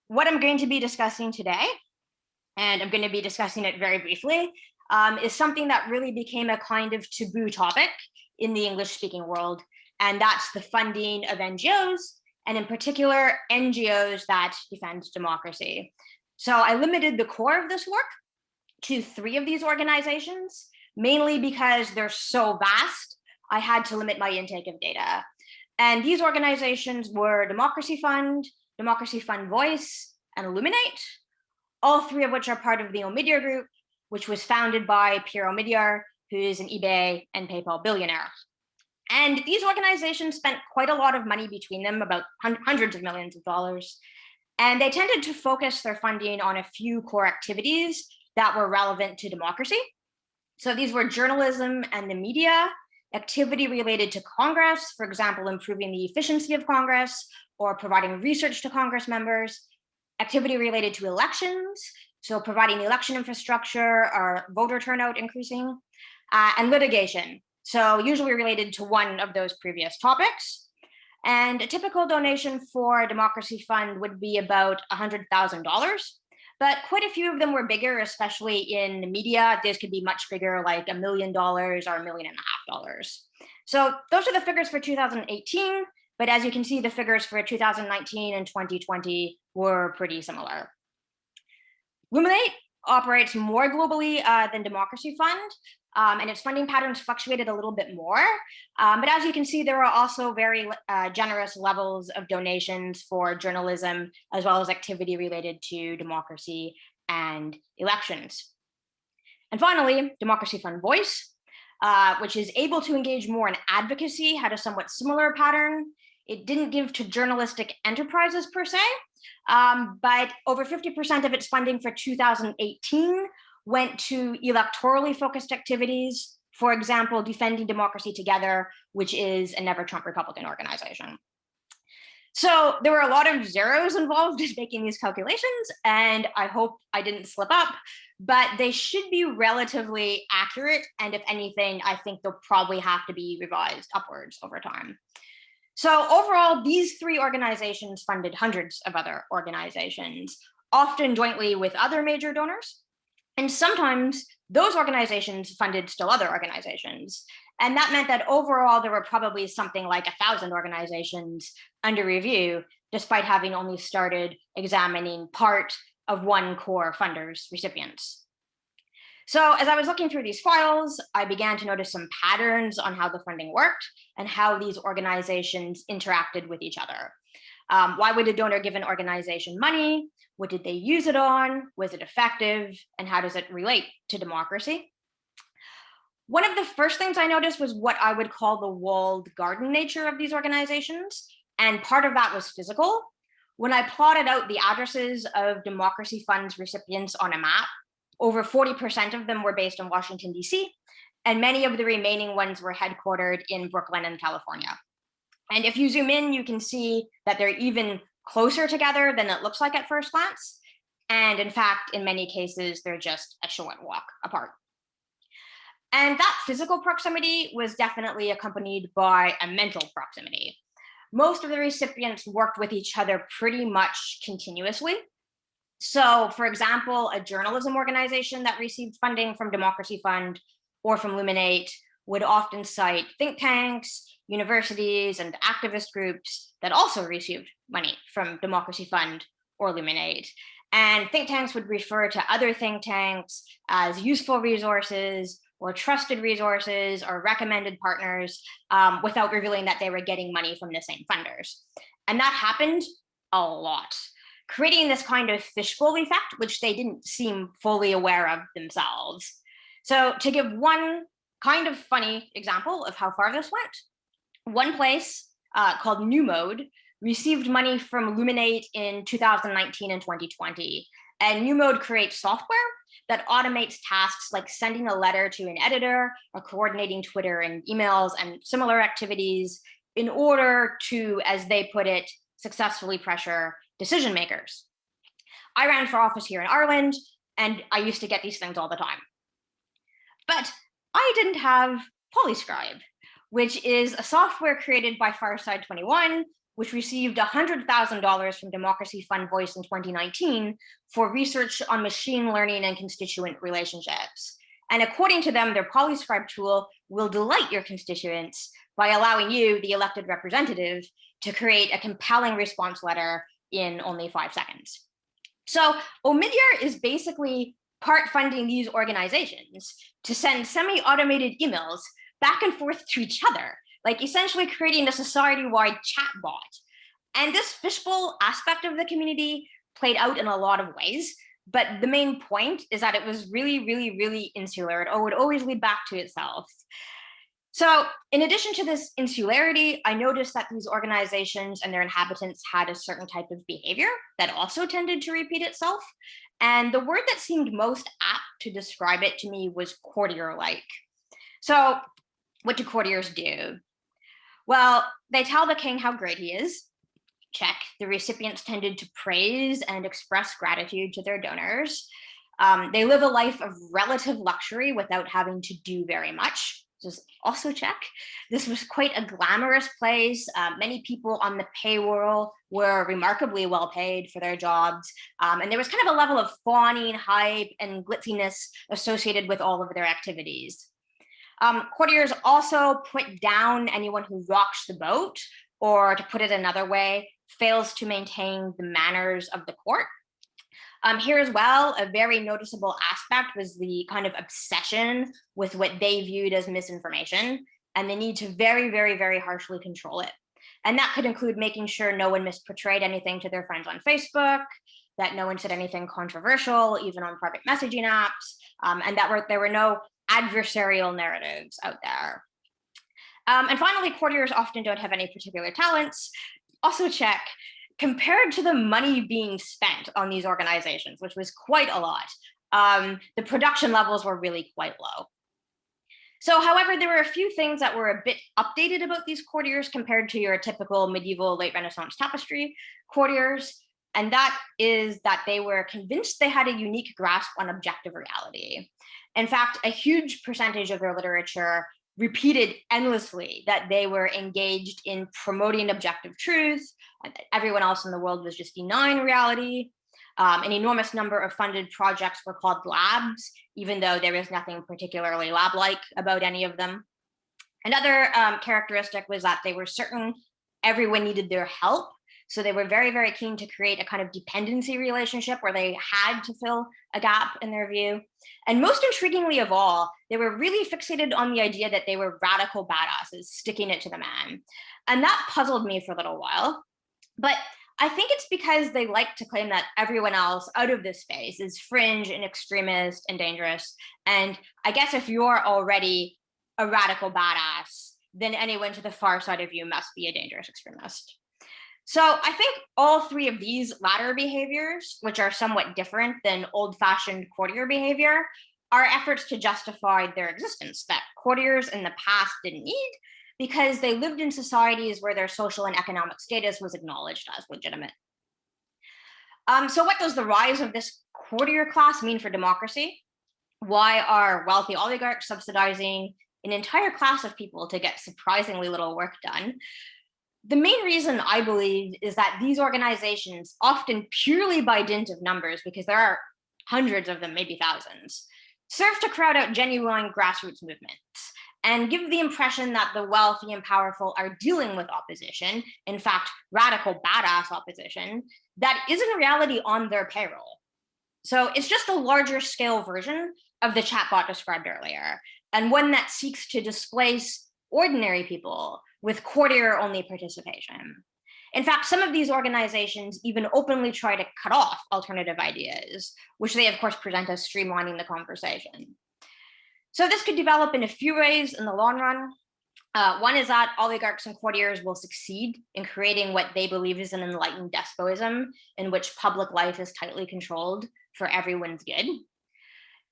what I'm going to be discussing today, and I'm going to be discussing it very briefly, is something that really became a kind of taboo topic in the English-speaking world, and that's the funding of NGOs, and in particular, NGOs that defend democracy. So I limited the core of this work to 3 of these organizations, mainly because they're so vast, I had to limit my intake of data. And these organizations were Democracy Fund Voice, and Illuminate, all 3 of which are part of the Omidyar Group, which was founded by Pierre Omidyar, who is an eBay and PayPal billionaire. And these organizations spent quite a lot of money between them, about hundreds of millions of dollars. And they tended to focus their funding on a few core activities that were relevant to democracy. So these were journalism and the media, activity related to Congress, for example, improving the efficiency of Congress or providing research to Congress members, activity related to elections, so providing election infrastructure or voter turnout increasing, and litigation, so usually related to one of those previous topics. And a typical donation for a democracy fund would be about $100,000. But quite a few of them were bigger, especially in the media. These could be much bigger, like $1 million or $1.5 million. So those are the figures for 2018. But as you can see, the figures for 2019 and 2020 were pretty similar. Illuminate operates more globally than Democracy Fund, and its funding patterns fluctuated a little bit more. But as you can see, there are also very generous levels of donations for journalism, as well as activity related to democracy and elections. And finally, Democracy Fund Voice, which is able to engage more in advocacy, had a somewhat similar pattern. It didn't give to journalistic enterprises per se, but over 50% of its funding for 2018 went to electorally focused activities, for example, Defending Democracy Together, which is a Never Trump Republican organization. So there were a lot of zeros involved in making these calculations, and I hope I didn't slip up, but they should be relatively accurate. And if anything, I think they'll probably have to be revised upwards over time. So overall, these 3 organizations funded hundreds of other organizations, often jointly with other major donors. And sometimes those organizations funded still other organizations. And that meant that overall, there were probably something like 1,000 organizations under review, despite having only started examining part of one core funder's recipients. So as I was looking through these files, I began to notice some patterns on how the funding worked and how these organizations interacted with each other. Why would a donor give an organization money? What did they use it on? Was it effective? And how does it relate to democracy? One of the first things I noticed was what I would call the walled garden nature of these organizations. And part of that was physical. When I plotted out the addresses of Democracy Fund's recipients on a map, over 40% of them were based in Washington, D.C., and many of the remaining ones were headquartered in Brooklyn and California. And if you zoom in, you can see that they're even closer together than it looks like at first glance. And in fact, in many cases, they're just a short walk apart. And that physical proximity was definitely accompanied by a mental proximity. Most of the recipients worked with each other pretty much continuously. So, for example, a journalism organization that received funding from Democracy Fund or from Illuminate would often cite think tanks, universities, and activist groups that also received money from Democracy Fund or Illuminate. And think tanks would refer to other think tanks as useful resources or trusted resources or recommended partners without revealing that they were getting money from the same funders. And that happened a lot, creating this kind of fishbowl effect, which they didn't seem fully aware of themselves. So to give one kind of funny example of how far this went, one place called New Mode received money from Illuminate in 2019 and 2020. And New Mode creates software that automates tasks like sending a letter to an editor or coordinating Twitter and emails and similar activities in order to, as they put it, successfully pressure decision makers. I ran for office here in Ireland, and I used to get these things all the time. But I didn't have Polyscribe, which is a software created by Fireside 21 which received $100,000 from Democracy Fund Voice in 2019 for research on machine learning and constituent relationships. And according to them, their Polyscribe tool will delight your constituents by allowing you, the elected representative, to create a compelling response letter in only 5 seconds. So Omidyar is basically part funding these organizations to send semi-automated emails back and forth to each other, like essentially creating a society-wide chatbot. And this fishbowl aspect of the community played out in a lot of ways, but the main point is that it was really, really, really insular. It would always lead back to itself. So in addition to this insularity, I noticed that these organizations and their inhabitants had a certain type of behavior that also tended to repeat itself. And the word that seemed most apt to describe it to me was courtier-like. So what do courtiers do? Well, they tell the king how great he is. Check. The recipients tended to praise and express gratitude to their donors. They live a life of relative luxury without having to do very much. Just also check. This was quite a glamorous place. Many people on the payroll were remarkably well paid for their jobs. And there was kind of a level of fawning, hype, and glitziness associated with all of their activities. Courtiers also put down anyone who rocks the boat, or to put it another way, fails to maintain the manners of the court. Here as well, a very noticeable aspect was the kind of obsession with what they viewed as misinformation and the need to very, very, very harshly control it. And that could include making sure no one misportrayed anything to their friends on Facebook, that no one said anything controversial, even on private messaging apps, and that there were no adversarial narratives out there. And finally, courtiers often don't have any particular talents. Also check. Compared to the money being spent on these organizations, which was quite a lot, the production levels were really quite low. So, however, there were a few things that were a bit updated about these courtiers compared to your typical medieval late Renaissance tapestry courtiers, and that is that they were convinced they had a unique grasp on objective reality. In fact, a huge percentage of their literature repeated endlessly that they were engaged in promoting objective truth, and that everyone else in the world was just denying reality. An enormous number of funded projects were called labs, even though there is nothing particularly lab-like about any of them. Another characteristic was that they were certain everyone needed their help. So they were very, very keen to create a kind of dependency relationship where they had to fill a gap in their view. And most intriguingly of all, they were really fixated on the idea that they were radical badasses, sticking it to the man. And that puzzled me for a little while. But I think it's because they like to claim that everyone else out of this space is fringe and extremist and dangerous. And I guess if you're already a radical badass, then anyone to the far side of you must be a dangerous extremist. So I think all three of these latter behaviors, which are somewhat different than old-fashioned courtier behavior, are efforts to justify their existence that courtiers in the past didn't need because they lived in societies where their social and economic status was acknowledged as legitimate. So what does the rise of this courtier class mean for democracy? Why are wealthy oligarchs subsidizing an entire class of people to get surprisingly little work done? The main reason, I believe, is that these organizations, often purely by dint of numbers, because there are hundreds of them, maybe thousands, serve to crowd out genuine grassroots movements and give the impression that the wealthy and powerful are dealing with opposition, in fact, radical badass opposition, that is in reality on their payroll. So it's just a larger scale version of the chatbot described earlier, and one that seeks to displace ordinary people with courtier-only participation. In fact, some of these organizations even openly try to cut off alternative ideas, which they, of course, present as streamlining the conversation. So this could develop in a few ways in the long run. One is that oligarchs and courtiers will succeed in creating what they believe is an enlightened despotism in which public life is tightly controlled for everyone's good.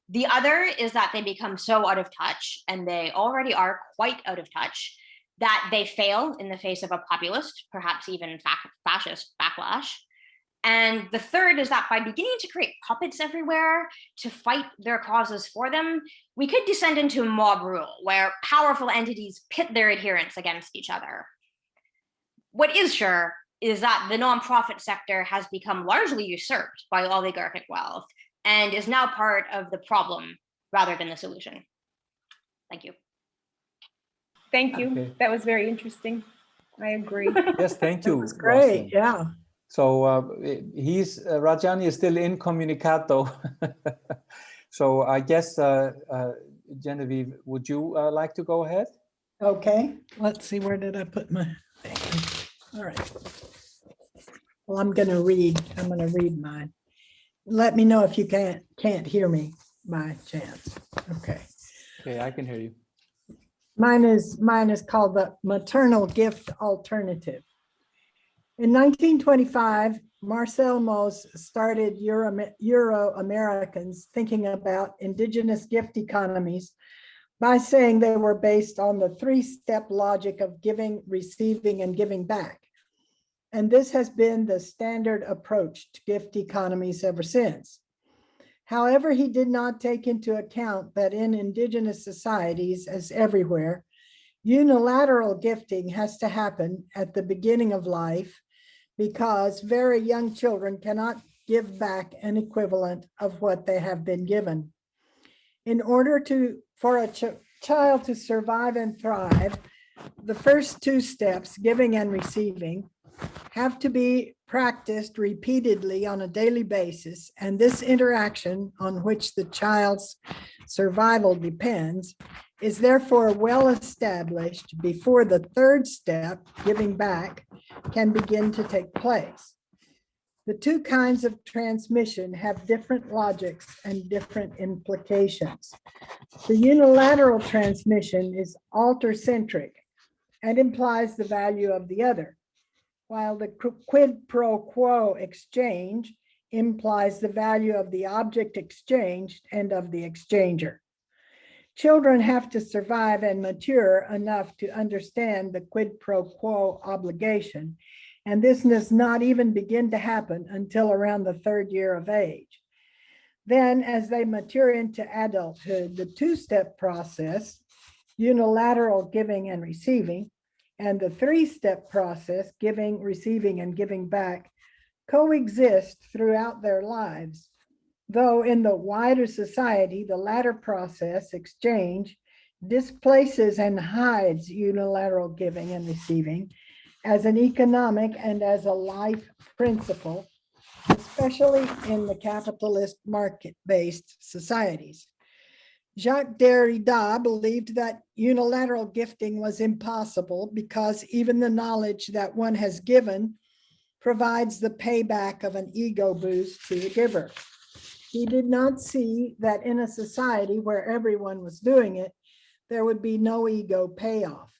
The other is that they become so out of touch, and they already are quite out of touch, that they fail in the face of a populist, perhaps even fascist backlash. And the third is that by beginning to create puppets everywhere to fight their causes for them, we could descend into mob rule, where powerful entities pit their adherents against each other. What is sure is that the nonprofit sector has become largely usurped by oligarchic wealth and is now part of the problem rather than the solution. Thank you. Thank you. Okay. That was very interesting. I agree. Yes, thank you. That was great. Roslyn. Yeah. So Rajani is still incommunicato. So I guess, Genevieve, would you like to go ahead? Okay. Let's see. Where did I put my thing? All right. Well, I'm going to read mine. Let me know if you can't hear me by chance. Okay. Okay, I can hear you. Mine is called the Maternal Gift Alternative. In 1925, Marcel Mauss started Euro-Americans thinking about indigenous gift economies by saying they were based on the three-step logic of giving, receiving, and giving back. And this has been the standard approach to gift economies ever since. However, he did not take into account that in indigenous societies, as everywhere, unilateral gifting has to happen at the beginning of life because very young children cannot give back an equivalent of what they have been given. In order for a child to survive and thrive, the first two steps, giving and receiving, have to be practiced repeatedly on a daily basis, and this interaction on which the child's survival depends is therefore well established before the third step, giving back, can begin to take place. The two kinds of transmission have different logics and different implications. The unilateral transmission is alter-centric and implies the value of the other, while the quid pro quo exchange implies the value of the object exchanged and of the exchanger. Children have to survive and mature enough to understand the quid pro quo obligation, and this does not even begin to happen until around the third year of age. Then, as they mature into adulthood, the two-step process, unilateral giving and receiving, and the three-step process, giving, receiving, and giving back, coexist throughout their lives. Though in the wider society, the latter process, exchange, displaces and hides unilateral giving and receiving as an economic and as a life principle, especially in the capitalist market-based societies. Jacques Derrida believed that unilateral gifting was impossible because even the knowledge that one has given provides the payback of an ego boost to the giver. He did not see that in a society where everyone was doing it, there would be no ego payoff.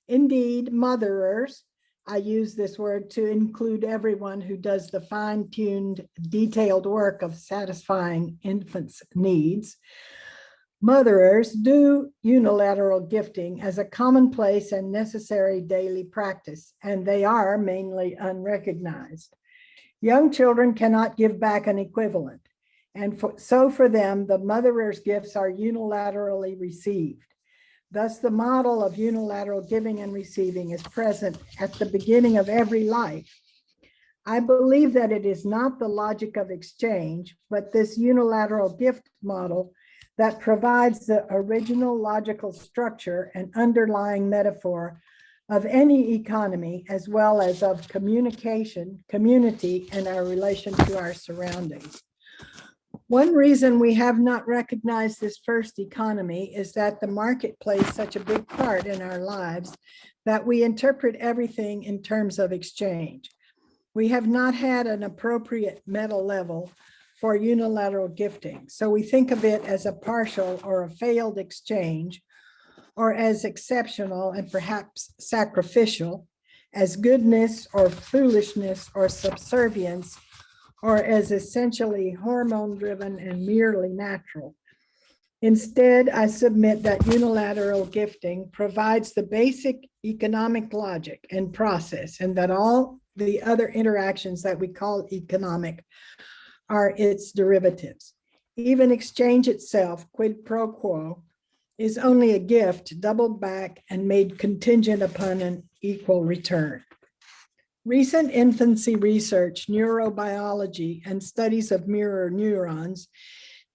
Indeed, motherers, I use this word to include everyone who does the fine-tuned, detailed work of satisfying infants' needs. Motherers do unilateral gifting as a commonplace and necessary daily practice, and they are mainly unrecognized. Young children cannot give back an equivalent, and so for them, the motherer's gifts are unilaterally received. Thus, the model of unilateral giving and receiving is present at the beginning of every life. I believe that it is not the logic of exchange, but this unilateral gift model that provides the original logical structure and underlying metaphor of any economy, as well as of communication, community, and our relation to our surroundings. One reason we have not recognized this first economy is that the market plays such a big part in our lives that we interpret everything in terms of exchange. We have not had an appropriate meta level for unilateral gifting, so we think of it as a partial or a failed exchange, or as exceptional and perhaps sacrificial, as goodness or foolishness or subservience, or as essentially hormone-driven and merely natural. Instead, I submit that unilateral gifting provides the basic economic logic and process, and that all the other interactions that we call economic are its derivatives. Even exchange itself, quid pro quo, is only a gift doubled back and made contingent upon an equal return. Recent infancy research, neurobiology, and studies of mirror neurons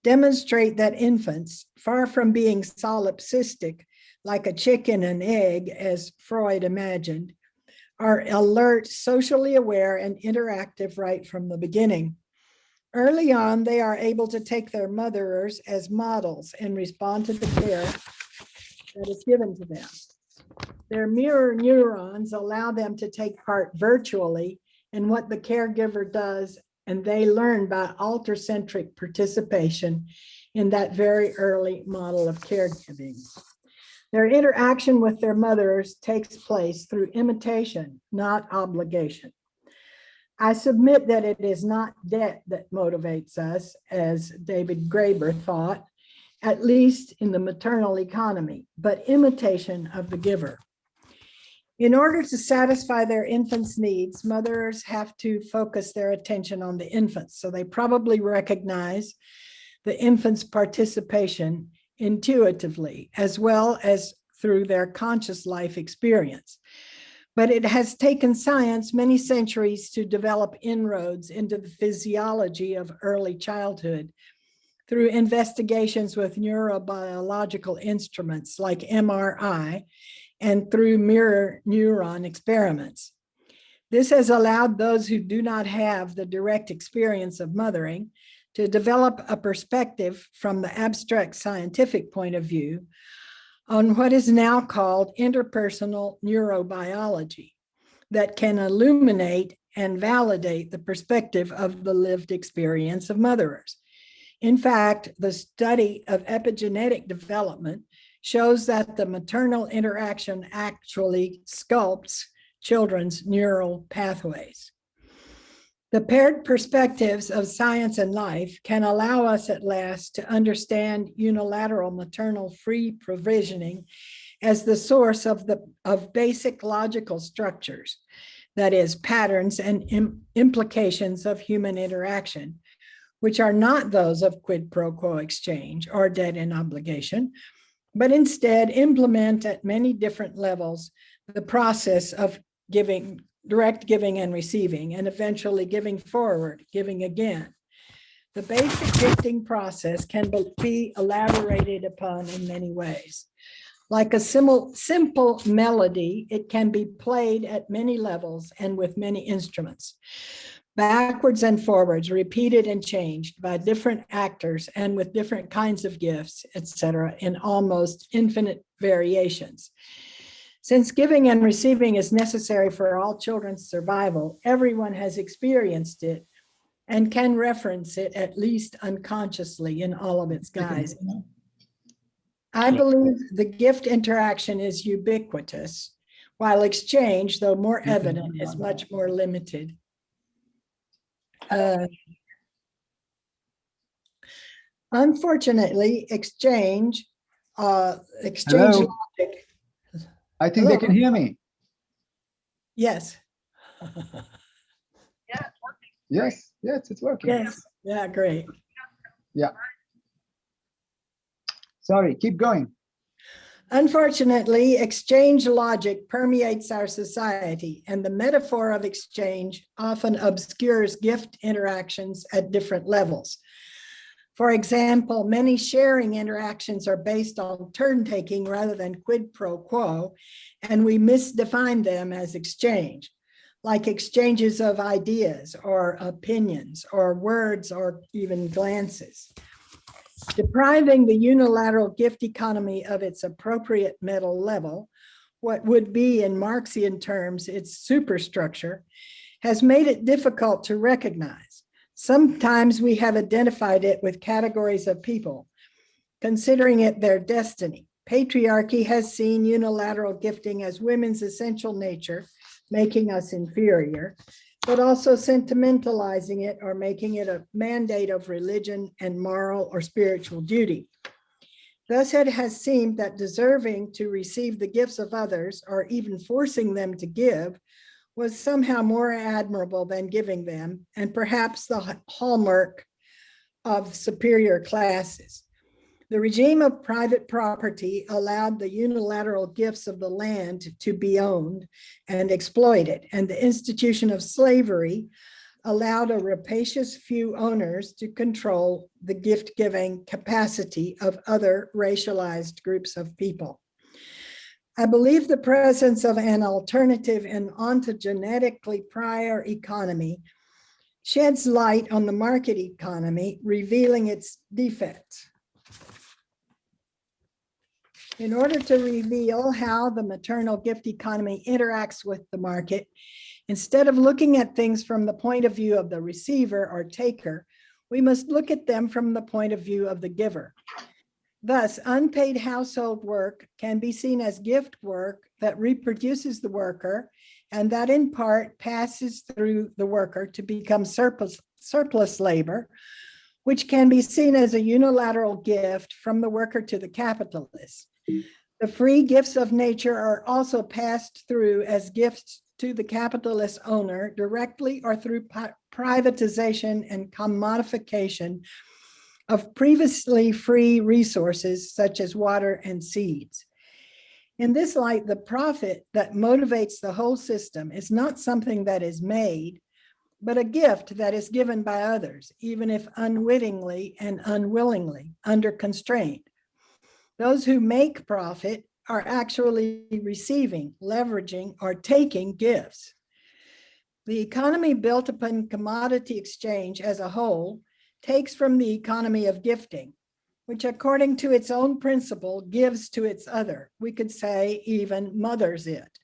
demonstrate that infants, far from being solipsistic, like a chicken and egg, as Freud imagined, are alert, socially aware, and interactive right from the beginning. Early on, they are able to take their motherers as models and respond to the care that is given to them. Their mirror neurons allow them to take part virtually in what the caregiver does, and they learn by alter-centric participation in that very early model of caregiving. Their interaction with their mothers takes place through imitation, not obligation. I submit that it is not debt that motivates us, as David Graeber thought, at least in the maternal economy, but imitation of the giver. In order to satisfy their infants' needs, mothers have to focus their attention on the infants. So they probably recognize the infant's participation intuitively, as well as through their conscious life experience. But it has taken science many centuries to develop inroads into the physiology of early childhood through investigations with neurobiological instruments like MRI and through mirror neuron experiments. This has allowed those who do not have the direct experience of mothering to develop a perspective from the abstract scientific point of view on what is now called interpersonal neurobiology that can illuminate and validate the perspective of the lived experience of motherers. In fact, the study of epigenetic development shows that the maternal interaction actually sculpts children's neural pathways. The paired perspectives of science and life can allow us at last to understand unilateral maternal free provisioning as the source of basic logical structures, that is, patterns and implications of human interaction, which are not those of quid pro quo exchange or debt and obligation, but instead implement at many different levels the process of giving, direct giving and receiving, and eventually giving forward, giving again. The basic gifting process can be elaborated upon in many ways. Like a simple melody, it can be played at many levels and with many instruments, backwards and forwards, repeated and changed by different actors and with different kinds of gifts, etc., in almost infinite variations. Since giving and receiving is necessary for all children's survival, everyone has experienced it and can reference it at least unconsciously in all of its guises. I believe the gift interaction is ubiquitous, while exchange, though more evident, is much more limited. Unfortunately, exchange Hello? logic. I think they can hear me. Yes. Yes, yes, it's working. Yes. Yeah, great. Yeah. Sorry, keep going. Unfortunately, exchange logic permeates our society, and the metaphor of exchange often obscures gift interactions at different levels. For example, many sharing interactions are based on turn-taking rather than quid pro quo, and we misdefine them as exchange, like exchanges of ideas or opinions or words or even glances. Depriving the unilateral gift economy of its appropriate meta level, what would be in Marxian terms its superstructure, has made it difficult to recognize. Sometimes we have identified it with categories of people, considering it their destiny. Patriarchy has seen unilateral gifting as women's essential nature, making us inferior, but also sentimentalizing it or making it a mandate of religion and moral or spiritual duty. Thus, it has seemed that deserving to receive the gifts of others or even forcing them to give was somehow more admirable than giving them, and perhaps the hallmark of superior classes. The regime of private property allowed the unilateral gifts of the land to be owned and exploited, and the institution of slavery allowed a rapacious few owners to control the gift-giving capacity of other racialized groups of people. I believe the presence of an alternative and ontogenetically prior economy sheds light on the market economy, revealing its defects. In order to reveal how the maternal gift economy interacts with the market, instead of looking at things from the point of view of the receiver or taker, we must look at them from the point of view of the giver. Thus, unpaid household work can be seen as gift work that reproduces the worker and that in part passes through the worker to become surplus labor, which can be seen as a unilateral gift from the worker to the capitalist. The free gifts of nature are also passed through as gifts to the capitalist owner directly or through privatization and commodification of previously free resources such as water and seeds. In this light, the profit that motivates the whole system is not something that is made, but a gift that is given by others, even if unwittingly and unwillingly, under constraint. Those who make profit are actually receiving, leveraging, or taking gifts. The economy built upon commodity exchange as a whole takes from the economy of gifting, which according to its own principle gives to its other. We could say even mothers it.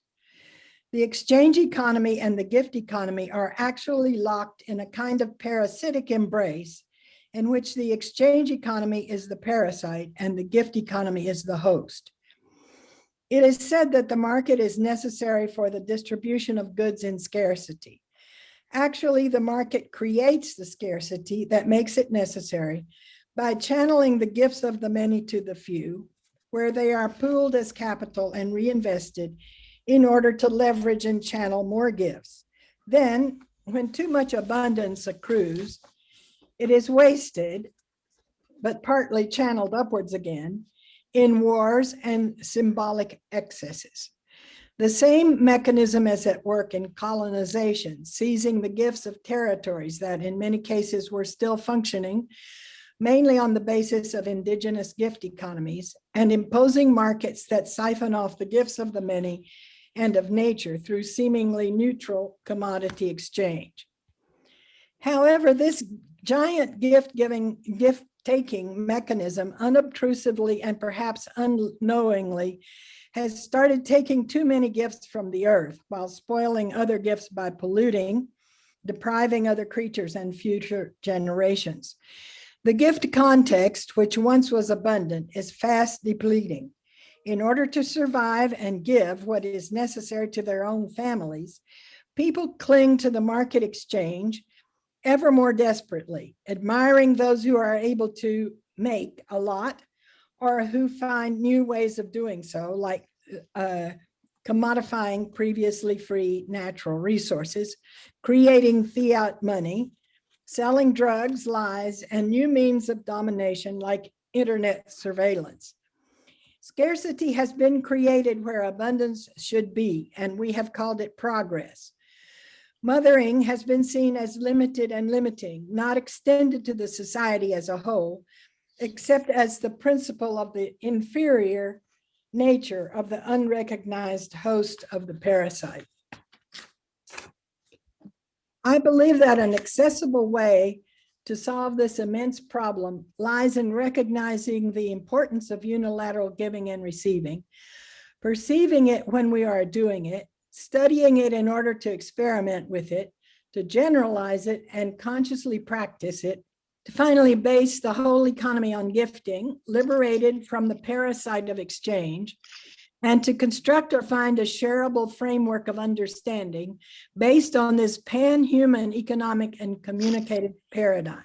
The exchange economy and the gift economy are actually locked in a kind of parasitic embrace in which the exchange economy is the parasite and the gift economy is the host. It is said that the market is necessary for the distribution of goods in scarcity. Actually, the market creates the scarcity that makes it necessary by channeling the gifts of the many to the few, where they are pooled as capital and reinvested in order to leverage and channel more gifts. Then, when too much abundance accrues, it is wasted, but partly channeled upwards again in wars and symbolic excesses. The same mechanism is at work in colonization, seizing the gifts of territories that in many cases were still functioning, mainly on the basis of indigenous gift economies, and imposing markets that siphon off the gifts of the many and of nature through seemingly neutral commodity exchange. However, this giant gift-taking mechanism unobtrusively and perhaps unknowingly has started taking too many gifts from the earth while spoiling other gifts by polluting, depriving other creatures and future generations. The gift context, which once was abundant, is fast depleting. In order to survive and give what is necessary to their own families, people cling to the market exchange ever more desperately, admiring those who are able to make a lot or who find new ways of doing so, like commodifying previously free natural resources, creating fiat money, selling drugs, lies, and new means of domination like internet surveillance. Scarcity has been created where abundance should be, and we have called it progress. Mothering has been seen as limited and limiting, not extended to the society as a whole, except as the principle of the inferior nature of the unrecognized host of the parasite. I believe that an accessible way to solve this immense problem lies in recognizing the importance of unilateral giving and receiving, perceiving it when we are doing it, studying it in order to experiment with it, to generalize it and consciously practice it, to finally base the whole economy on gifting, liberated from the parasite of exchange, and to construct or find a shareable framework of understanding based on this pan-human economic and communicative paradigm.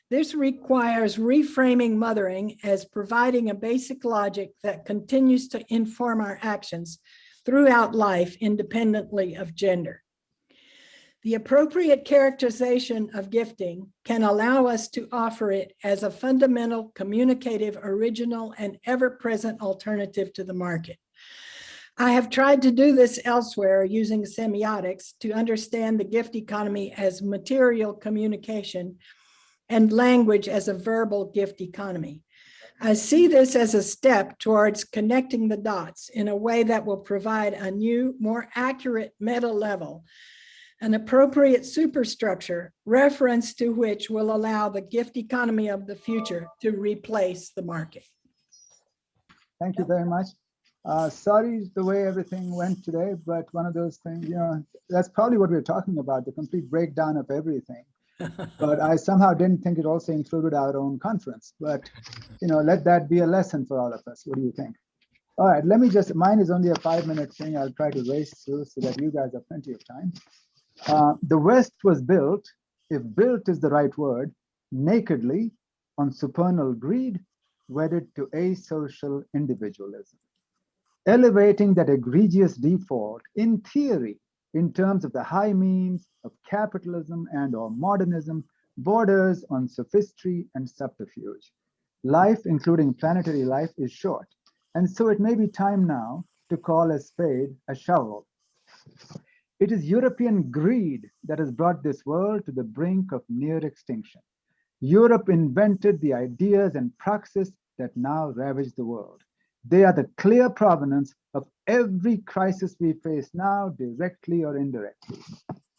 This requires reframing mothering as providing a basic logic that continues to inform our actions throughout life independently of gender. The appropriate characterization of gifting can allow us to offer it as a fundamental, communicative, original, and ever-present alternative to the market. I have tried to do this elsewhere using semiotics to understand the gift economy as material communication and language as a verbal gift economy. I see this as a step towards connecting the dots in a way that will provide a new, more accurate meta level, an appropriate superstructure, reference to which will allow the gift economy of the future to replace the market. Thank you very much. Sorry the way everything went today, but one of those things, that's probably what we're talking about, the complete breakdown of everything. But I somehow didn't think it also included our own conference. But, let that be a lesson for all of us. What do you think? All right, mine is only a 5-minute thing. I'll try to race through so that you guys have plenty of time. The West was built, if built is the right word, nakedly on supernal greed, wedded to asocial individualism. Elevating that egregious default, in theory, in terms of the high means of capitalism and or modernism, borders on sophistry and subterfuge. Life, including planetary life, is short, and so it may be time now to call a spade a shovel. It is European greed that has brought this world to the brink of near extinction. Europe invented the ideas and praxis that now ravage the world. They are the clear provenance of every crisis we face now, directly or indirectly.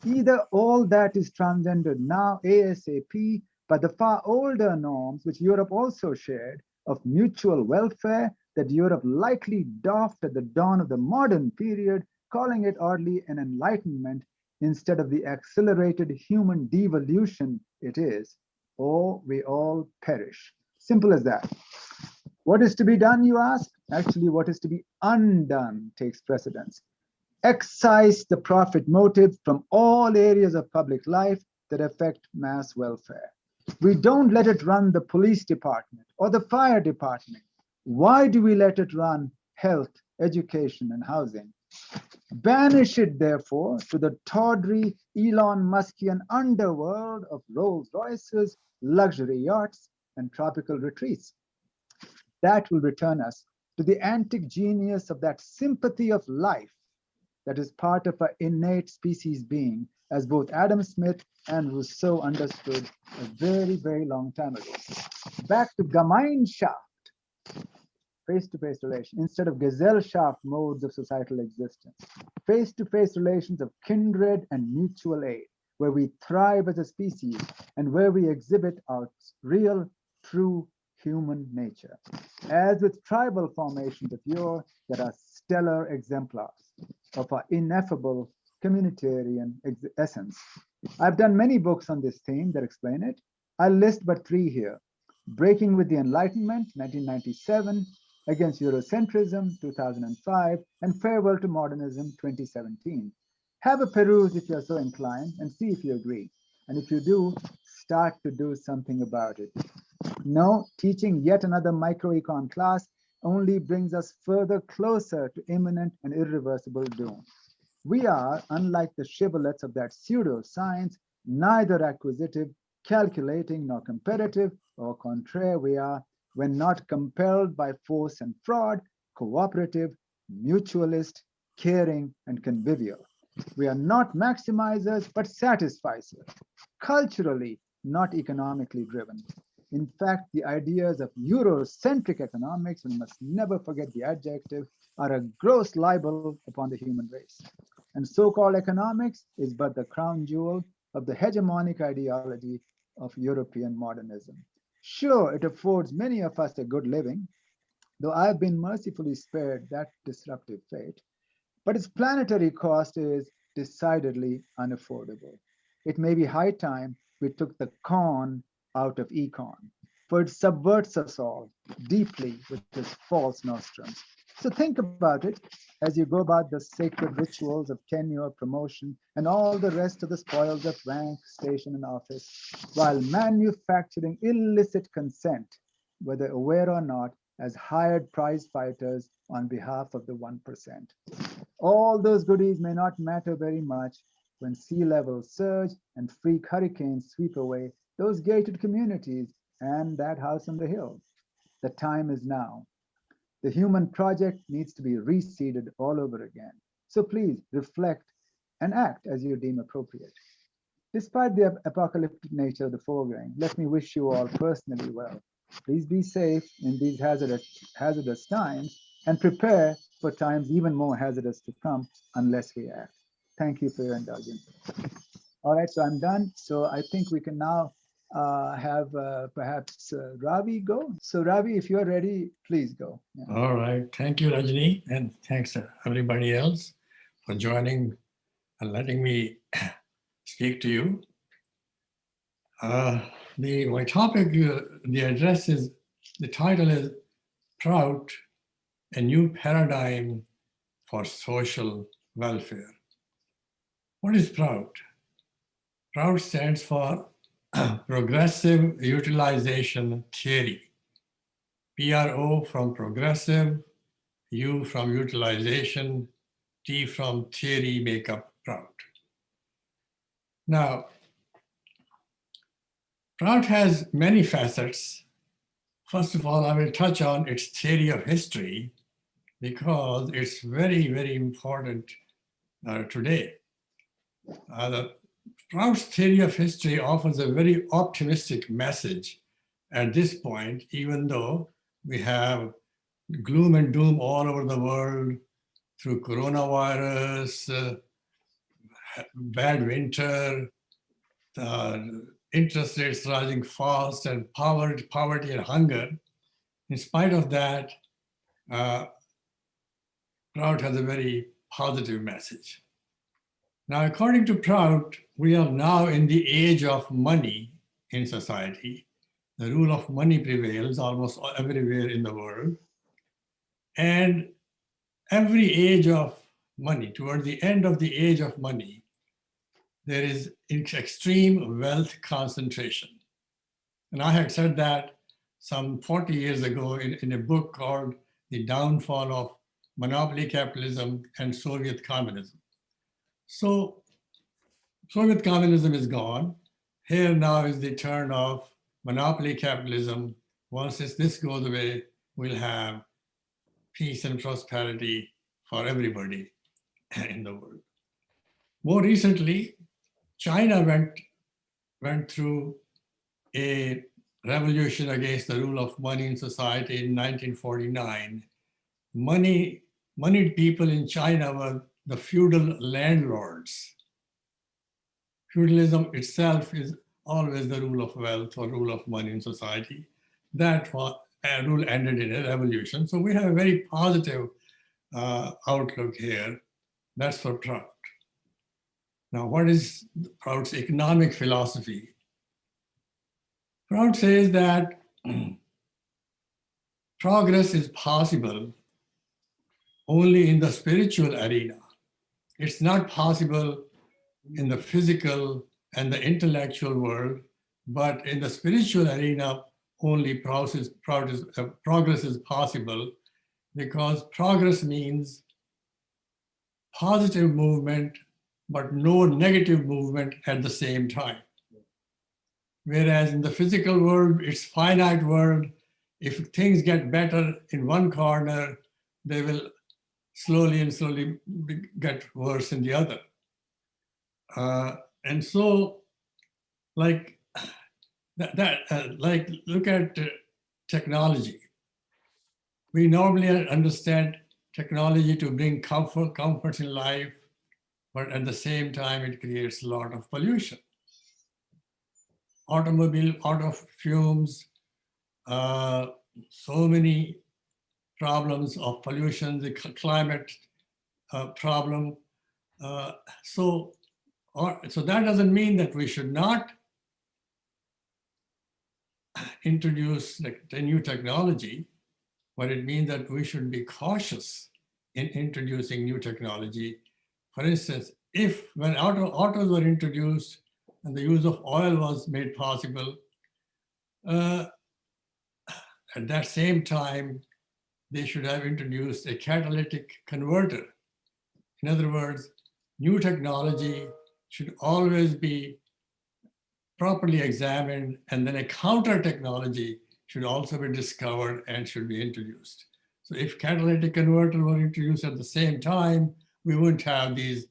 Either all that is transcended now ASAP by the far older norms which Europe also shared of mutual welfare that Europe likely doffed at the dawn of the modern period, calling it oddly an enlightenment instead of the accelerated human devolution it is, or we all perish. Simple as that. What is to be done, you ask? Actually, what is to be undone takes precedence. Excise the profit motive from all areas of public life that affect mass welfare. We don't let it run the police department or the fire department. Why do we let it run health, education, and housing? Banish it, therefore, to the tawdry Elon Muskian underworld of Rolls Royces, luxury yachts, and tropical retreats. That will return us to the antic genius of that sympathy of life that is part of our innate species being, as both Adam Smith and Rousseau understood a very, very long time ago. Back to Gemeinschaft, face-to-face relation, instead of Gesellschaft modes of societal existence. Face-to-face relations of kindred and mutual aid, where we thrive as a species and where we exhibit our real, true human nature. As with tribal formations of yore that are stellar exemplars of our ineffable communitarian essence. I've done many books on this theme that explain it. I'll list but 3 here. Breaking with the Enlightenment, 1997, Against Eurocentrism, 2005, and Farewell to Modernism, 2017. Have a peruse if you're so inclined and see if you agree. And if you do, start to do something about it. No, teaching yet another microecon class only brings us further closer to imminent and irreversible doom. We are, unlike the shibboleths of that pseudoscience, neither acquisitive, calculating, nor competitive, or contraire, we are, when not compelled by force and fraud, cooperative, mutualist, caring, and convivial. We are not maximizers, but satisficers, culturally, not economically driven. In fact, the ideas of Eurocentric economics, we must never forget the adjective, are a gross libel upon the human race. And so-called economics is but the crown jewel of the hegemonic ideology of European modernism. Sure, it affords many of us a good living, though I've been mercifully spared that disruptive fate, but its planetary cost is decidedly unaffordable. It may be high time we took the con out of econ, for it subverts us all deeply with its false nostrums. So think about it as you go about the sacred rituals of tenure, promotion, and all the rest of the spoils of rank, station, and office, while manufacturing illicit consent, whether aware or not, as hired prize fighters on behalf of the 1%. All those goodies may not matter very much when sea levels surge and freak hurricanes sweep away those gated communities and that house on the hill. The time is now. The human project needs to be reseeded all over again. So please reflect and act as you deem appropriate. Despite the apocalyptic nature of the foregoing, let me wish you all personally well. Please be safe in these hazardous times and prepare for times even more hazardous to come unless we act. Thank you for your indulgence. All right, so I'm done. So I think we can now have perhaps Ravi go. So Ravi, if you're ready, please go. Yeah. All right, thank you, Rajani, and thanks to everybody else for joining and letting me speak to you. My topic, the address is, the title is Prout, a New Paradigm for Social Welfare. What is Prout? Prout stands for Progressive Utilization Theory. PRO from progressive, U from utilization, T from theory make up Prout. Now, Prout has many facets. First of all, I will touch on its theory of history because it's very, very important today. Prout's theory of history offers a very optimistic message at this point, even though we have gloom and doom all over the world through coronavirus, bad winter, interest rates rising fast, and poverty and hunger. In spite of that, Prout has a very positive message. Now, according to Prout, we are now in the age of money in society. The rule of money prevails almost everywhere in the world. And every age of money, toward the end of the age of money, there is extreme wealth concentration. And I had said that some 40 years ago in a book called The Downfall of Monopoly Capitalism and Soviet Communism. So Soviet communism is gone. Here now is the turn of monopoly capitalism. Once this goes away, we'll have peace and prosperity for everybody in the world. More recently, China went through a revolution against the rule of money in society in 1949. Moneyed people in China were the feudal landlords. Feudalism itself is always the rule of wealth or rule of money in society. That rule ended in a revolution. So we have a very positive outlook here. That's for Prout. Now, what is Prout's economic philosophy? Prout says that progress is possible only in the spiritual arena. It's not possible in the physical and the intellectual world, but in the spiritual arena, only progress is possible, because progress means positive movement, but no negative movement at the same time. Whereas in the physical world, it's finite world. If things get better in one corner, they will slowly get worse in the other. And so, like look at technology. We normally understand technology to bring comfort in life, but at the same time, it creates a lot of pollution. Auto fumes, so many problems of pollution, the climate problem. So that doesn't mean that we should not introduce the new technology, but it means that we should be cautious in introducing new technology. For instance, when autos were introduced and the use of oil was made possible, at that same time, they should have introduced a catalytic converter. In other words, new technology should always be properly examined, and then a counter technology should also be discovered and should be introduced. So if catalytic converter were introduced at the same time, we wouldn't have this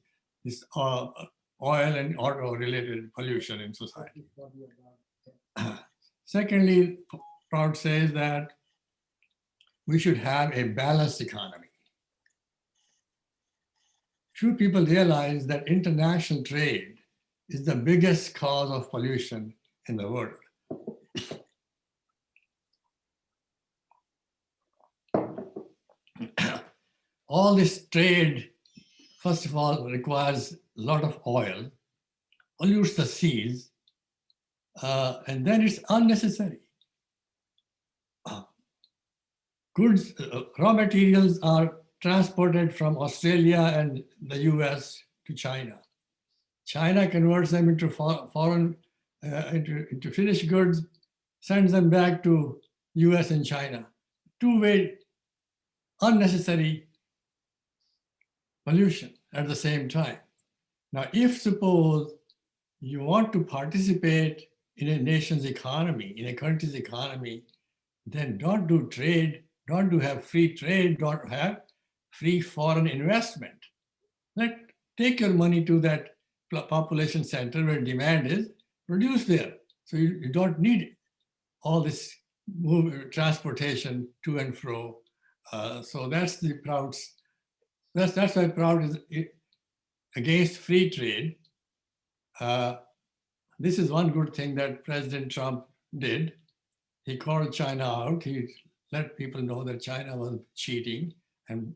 oil and auto-related pollution in society. Secondly, Prout says that we should have a balanced economy. Few people realize that international trade is the biggest cause of pollution in the world. All this trade, first of all, requires a lot of oil, pollutes the seas, and then it's unnecessary. Goods, raw materials are transported from Australia and the US to China. China converts them into into finished goods, sends them back to US and China. Two-way, unnecessary pollution at the same time. Now, if suppose you want to participate in a nation's economy, in a country's economy, then don't do trade, don't have free trade, don't have free foreign investment. Take your money to that population center where demand is, produce there. So you don't need all this transportation to and fro. So that's the Prout's, that's why Prout is against free trade. This is one good thing that President Trump did. He called China out. He let people know that China was cheating, and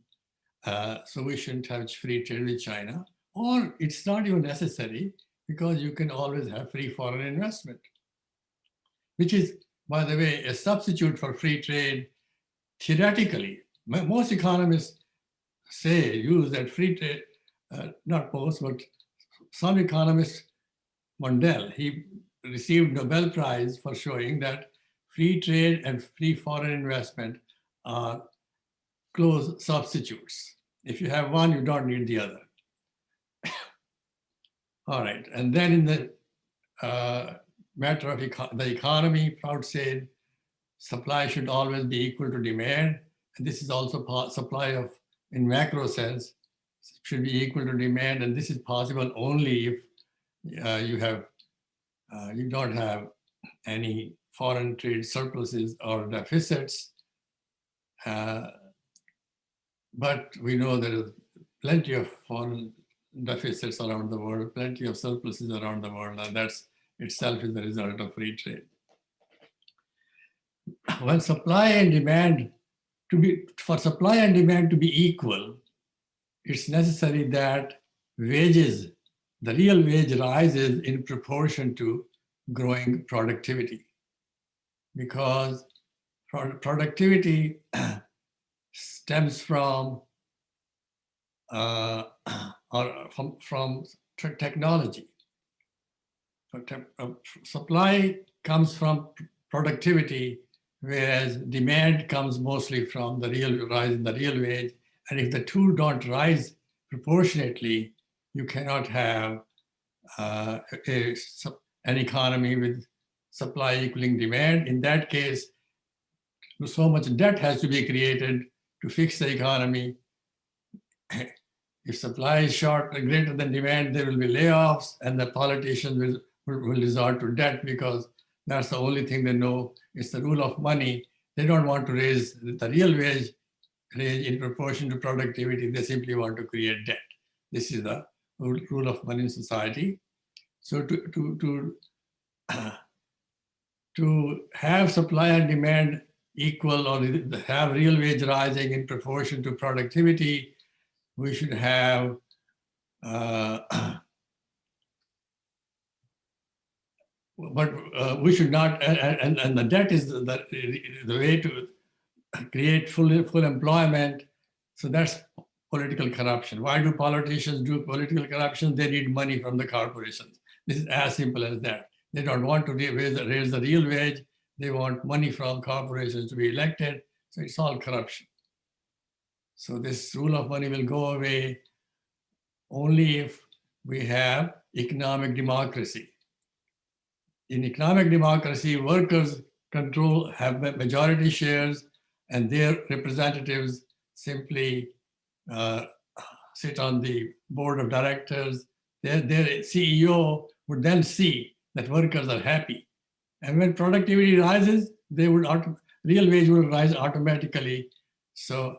so we shouldn't have free trade with China. Or it's not even necessary because you can always have free foreign investment, which is, by the way, a substitute for free trade theoretically. Most economists use that free trade, not most, but some economists, Mundell, he received Nobel Prize for showing that free trade and free foreign investment are close substitutes. If you have one, you don't need the other. All right, and then in the matter of the economy, Prout said supply should always be equal to demand. And this is also supply of, in macro sense, should be equal to demand. And this is possible only if you don't have any foreign trade surpluses or deficits. But we know there is plenty of foreign deficits around the world, plenty of surpluses around the world, and that's itself is the result of free trade. When supply and demand for supply and demand to be equal, it's necessary that wages, the real wage rises in proportion to growing productivity, because productivity stems from technology. Supply comes from productivity, whereas demand comes mostly from the real rise in the real wage. And if the two don't rise proportionately, you cannot have an economy with supply equaling demand. In that case, so much debt has to be created to fix the economy. If supply is short or greater than demand, there will be layoffs, and the politicians will resort to debt because that's the only thing they know. It's the rule of money. They don't want to raise the real wage in proportion to productivity. They simply want to create debt. This is the rule of money in society. So to have supply and demand equal, or have real wage rising in proportion to productivity, we should have we should not, and the debt is the way to create full employment. So that's political corruption. Why do politicians do political corruption? They need money from the corporations. This is as simple as that. They don't want to raise the real wage. They want money from corporations to be elected. So it's all corruption. So this rule of money will go away only if we have economic democracy. In economic democracy, workers have majority shares, and their representatives simply sit on the board of directors. Their CEO would then see that workers are happy. And when productivity rises, real wage will rise automatically. So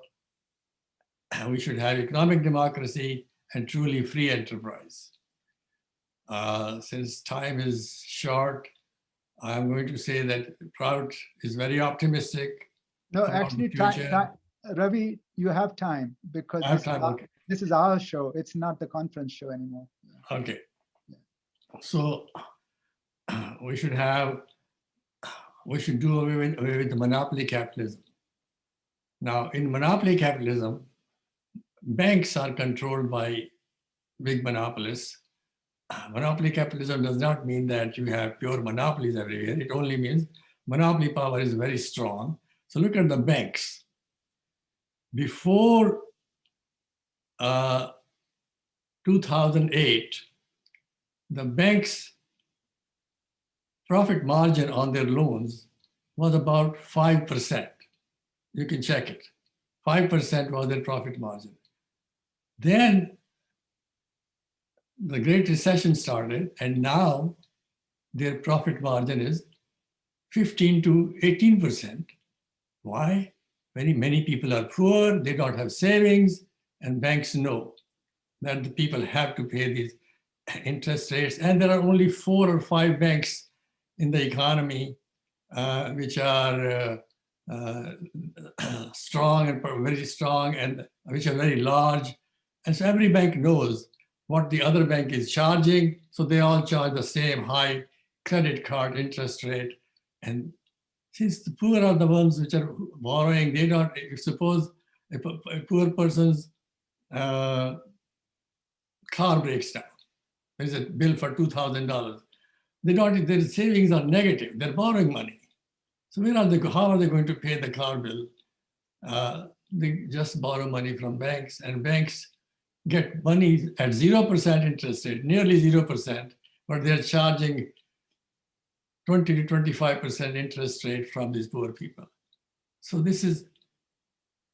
we should have economic democracy and truly free enterprise. Since time is short, I'm going to say that Prout is very optimistic. No, about the actually, future. Ravi, you have time because I have time, okay. this is our show. It's not the conference show anymore. Okay. So we should do away with the monopoly capitalism. Now, in monopoly capitalism, banks are controlled by big monopolists. Monopoly capitalism does not mean that you have pure monopolies everywhere. It only means monopoly power is very strong. So look at the banks. Before 2008, the banks' profit margin on their loans was about 5%. You can check it. 5% was their profit margin. Then the Great Recession started, and now their profit margin is 15 to 18%. Why? Many people are poor, they don't have savings, and banks know that the people have to pay these interest rates. And there are only 4 or 5 banks in the economy which are strong and very strong, and which are very large. And so every bank knows what the other bank is charging. So they all charge the same high credit card interest rate. And since the poor are the ones which are borrowing, they don't, if suppose a poor person's car breaks down, there's a bill for $2,000. Their savings are negative, they're borrowing money. So how are they going to pay the car bill? They just borrow money from banks, and banks get money at 0% interest rate, nearly 0%, but they're charging 20 to 25% interest rate from these poor people. So this is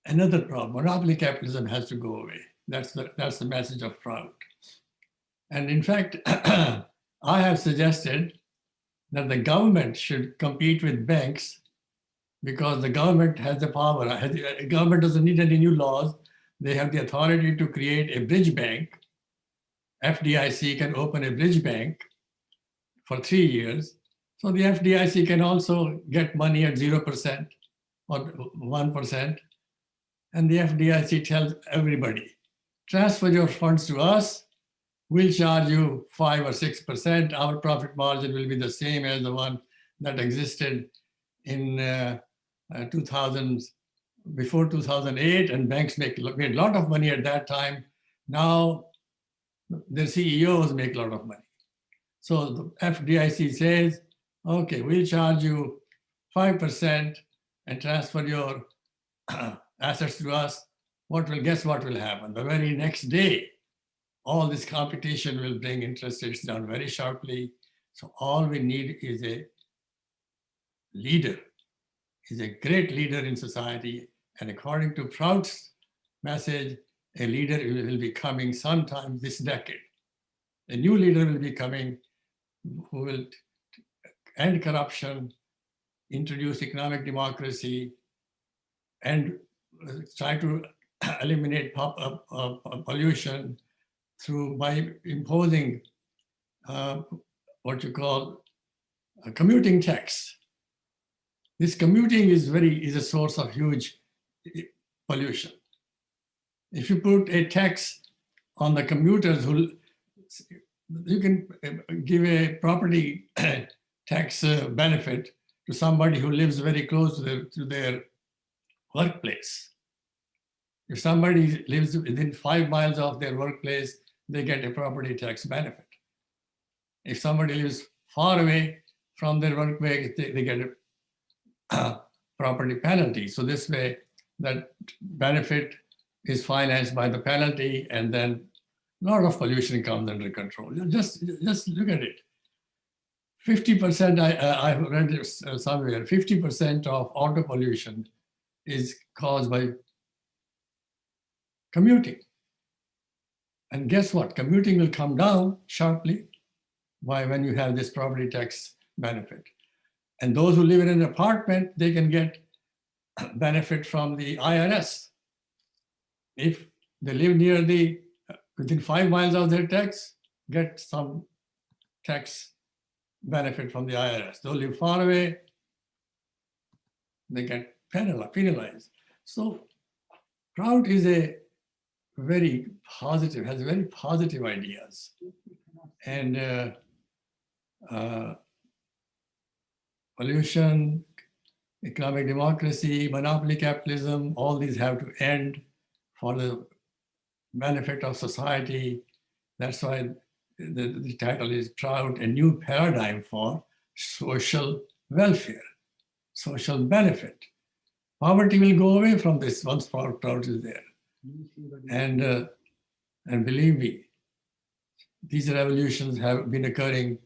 another problem. Monopoly capitalism has to go away. That's the message of Prout. And in fact, I have suggested that the government should compete with banks because the government has the power. The government doesn't need any new laws. They have the authority to create a bridge bank. FDIC can open a bridge bank for 3 years. So the FDIC can also get money at 0% or 1%. And the FDIC tells everybody, transfer your funds to us, we'll charge you 5 or 6%. Our profit margin will be the same as the one that existed in 2000, before 2008, and banks made a lot of money at that time. Now their CEOs make a lot of money. So the FDIC says, okay, we'll charge you 5% and transfer your assets to us. Guess what will happen? The very next day, all this competition will bring interest rates down very sharply. So all we need is a leader. He's a great leader in society. And according to Prout's message, a leader will be coming sometime this decade. A new leader will be coming who will end corruption, introduce economic democracy, and try to eliminate pollution by imposing what you call a commuting tax. This commuting is a source of huge pollution. If you put a tax on the commuters, you can give a property tax benefit to somebody who lives very close to their workplace. If somebody lives within 5 miles of their workplace, they get a property tax benefit. If somebody lives far away from their workplace, they get a property penalty. So this way, that benefit is financed by the penalty, and then a lot of pollution comes under control. Just look at it. 50%, I've read this somewhere, 50% of auto pollution is caused by commuting. And guess what? Commuting will come down sharply when you have this property tax benefit. And those who live in an apartment, they can get benefit from the IRS. If they live near within 5 miles of their tax, get some tax benefit from the IRS. Those live far away, they get penalized. So Prout is has very positive ideas. And pollution, economic democracy, monopoly capitalism, all these have to end for the benefit of society. That's why the title is Prout, a new paradigm for social welfare, social benefit. Poverty will go away from this once Prout is there. And believe me, these revolutions have been occurring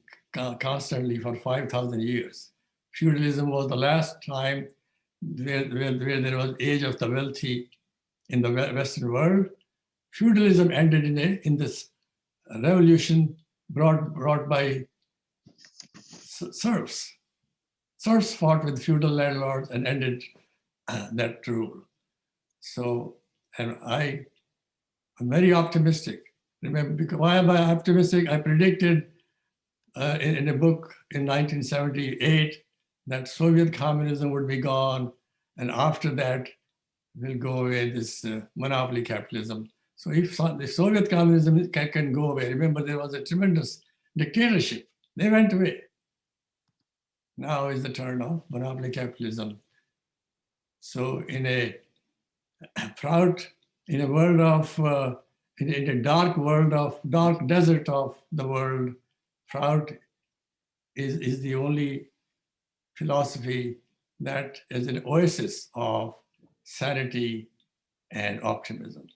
constantly for 5,000 years. Feudalism was the last time where there was age of the wealthy in the Western world. Feudalism ended in this revolution brought by serfs. Serfs fought with feudal landlords and ended that rule. So, and I'm very optimistic. Remember, why am I optimistic? I predicted in a book in 1978 that Soviet communism would be gone, and after that will go away this monopoly capitalism. So if the Soviet communism can go away, remember there was a tremendous dictatorship. They went away. Now is the turn of monopoly capitalism. So in a Prout, in a world of, in a dark desert of the world, Prout is the only philosophy that is an oasis of sanity and optimism.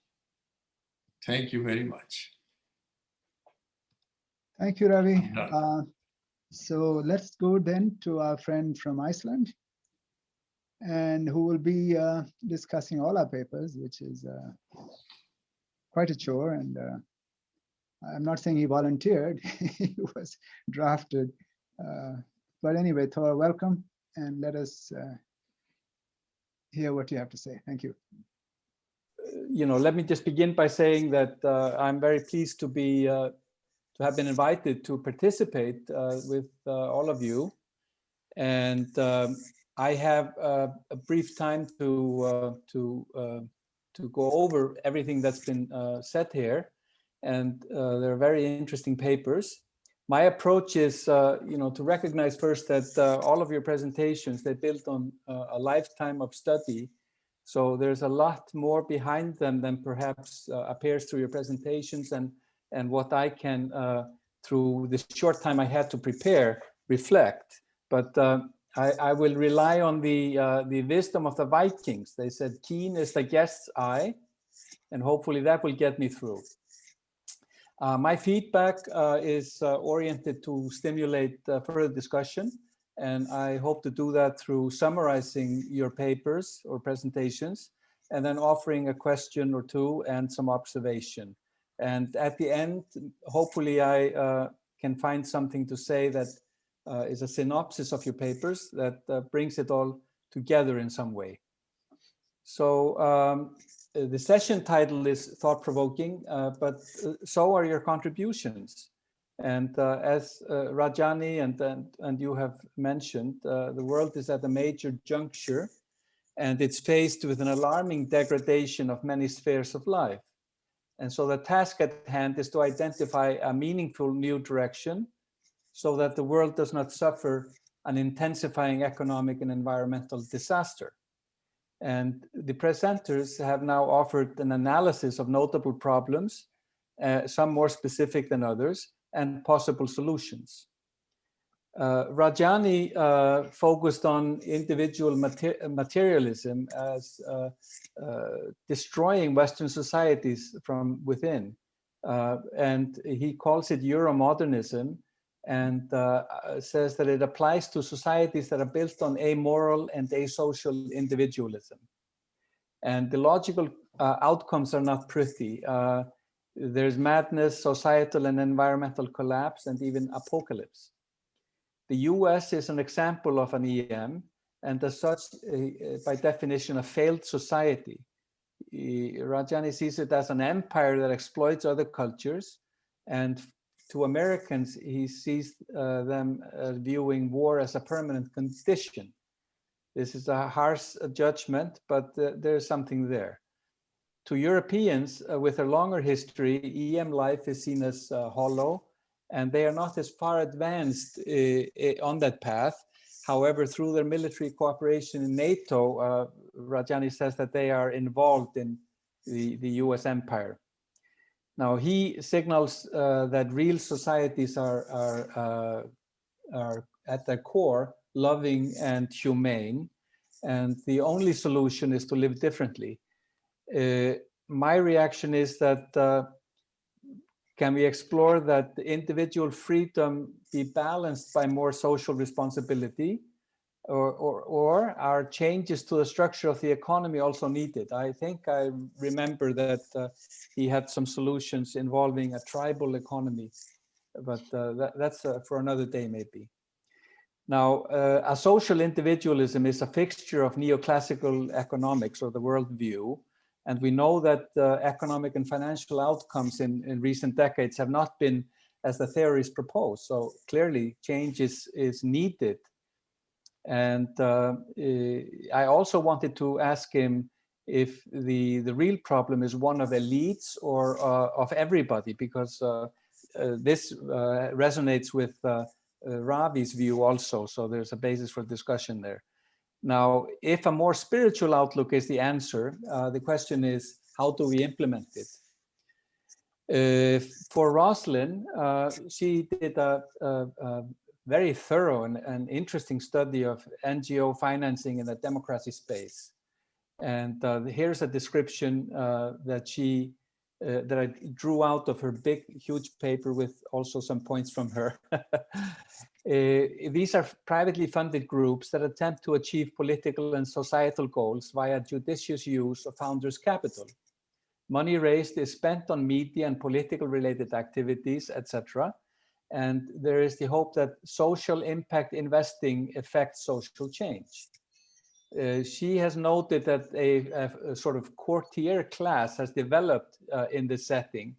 Thank you very much. Thank you, Ravi. So let's go then to our friend from Iceland, and who will be discussing all our papers, which is quite a chore. And I'm not saying he volunteered, he was drafted. But anyway, Thor, welcome, and let us hear what you have to say. Thank you. Let me just begin by saying that I'm very pleased to be to have been invited to participate with all of you, and I have a brief time to go over everything that's been said here, and they're very interesting papers. My approach is, to recognize first that all of your presentations, they built on a lifetime of study. So there's a lot more behind them than perhaps appears through your presentations and what I can, through the short time I had to prepare, reflect. But I will rely on the wisdom of the Vikings. They said, keen is the guest's eye, and hopefully that will get me through. My feedback is oriented to stimulate further discussion, and I hope to do that through summarizing your papers or presentations, and then offering a question or two and some observation. And at the end, hopefully I can find something to say that is a synopsis of your papers that brings it all together in some way. So the session title is thought-provoking, but so are your contributions. And as Rajani and you have mentioned, the world is at a major juncture, and it's faced with an alarming degradation of many spheres of life. And so the task at hand is to identify a meaningful new direction so that the world does not suffer an intensifying economic and environmental disaster. And the presenters have now offered an analysis of notable problems, some more specific than others, and possible solutions. Rajani focused on individual materialism as destroying Western societies from within. and he calls it Euromodernism, and says that it applies to societies that are built on amoral and asocial individualism. And the logical outcomes are not pretty. There's madness, societal and environmental collapse, and even apocalypse. The US is an example of an EM, and as such, by definition, a failed society. Rajani sees it as an empire that exploits other cultures, and to Americans, he sees them viewing war as a permanent condition. This is a harsh judgment, but there's something there. To Europeans with a longer history, EM life is seen as hollow, and they are not as far advanced on that path. However, through their military cooperation in NATO, Rajani says that they are involved in the US empire. Now, he signals that real societies are at their core loving and humane, and the only solution is to live differently. My reaction is that can we explore that the individual freedom be balanced by more social responsibility, or are changes to the structure of the economy also needed? I think I remember that he had some solutions involving a tribal economy, but that's for another day maybe. Now, a social individualism is a fixture of neoclassical economics, or the worldview, and we know that economic and financial outcomes in recent decades have not been as the theories propose. So clearly change is needed. And I also wanted to ask him if the real problem is one of elites or of everybody, because this resonates with Ravi's view also. So there's a basis for discussion there. Now, if a more spiritual outlook is the answer, the question is, how do we implement it? For Roslyn, she did a very thorough and interesting study of NGO financing in the democracy space. And here's a description that I drew out of her big, huge paper with also some points from her. These are privately funded groups that attempt to achieve political and societal goals via judicious use of founders' capital. Money raised is spent on media and political related activities, etc. And there is the hope that social impact investing affects social change. She has noted that a sort of courtier class has developed in this setting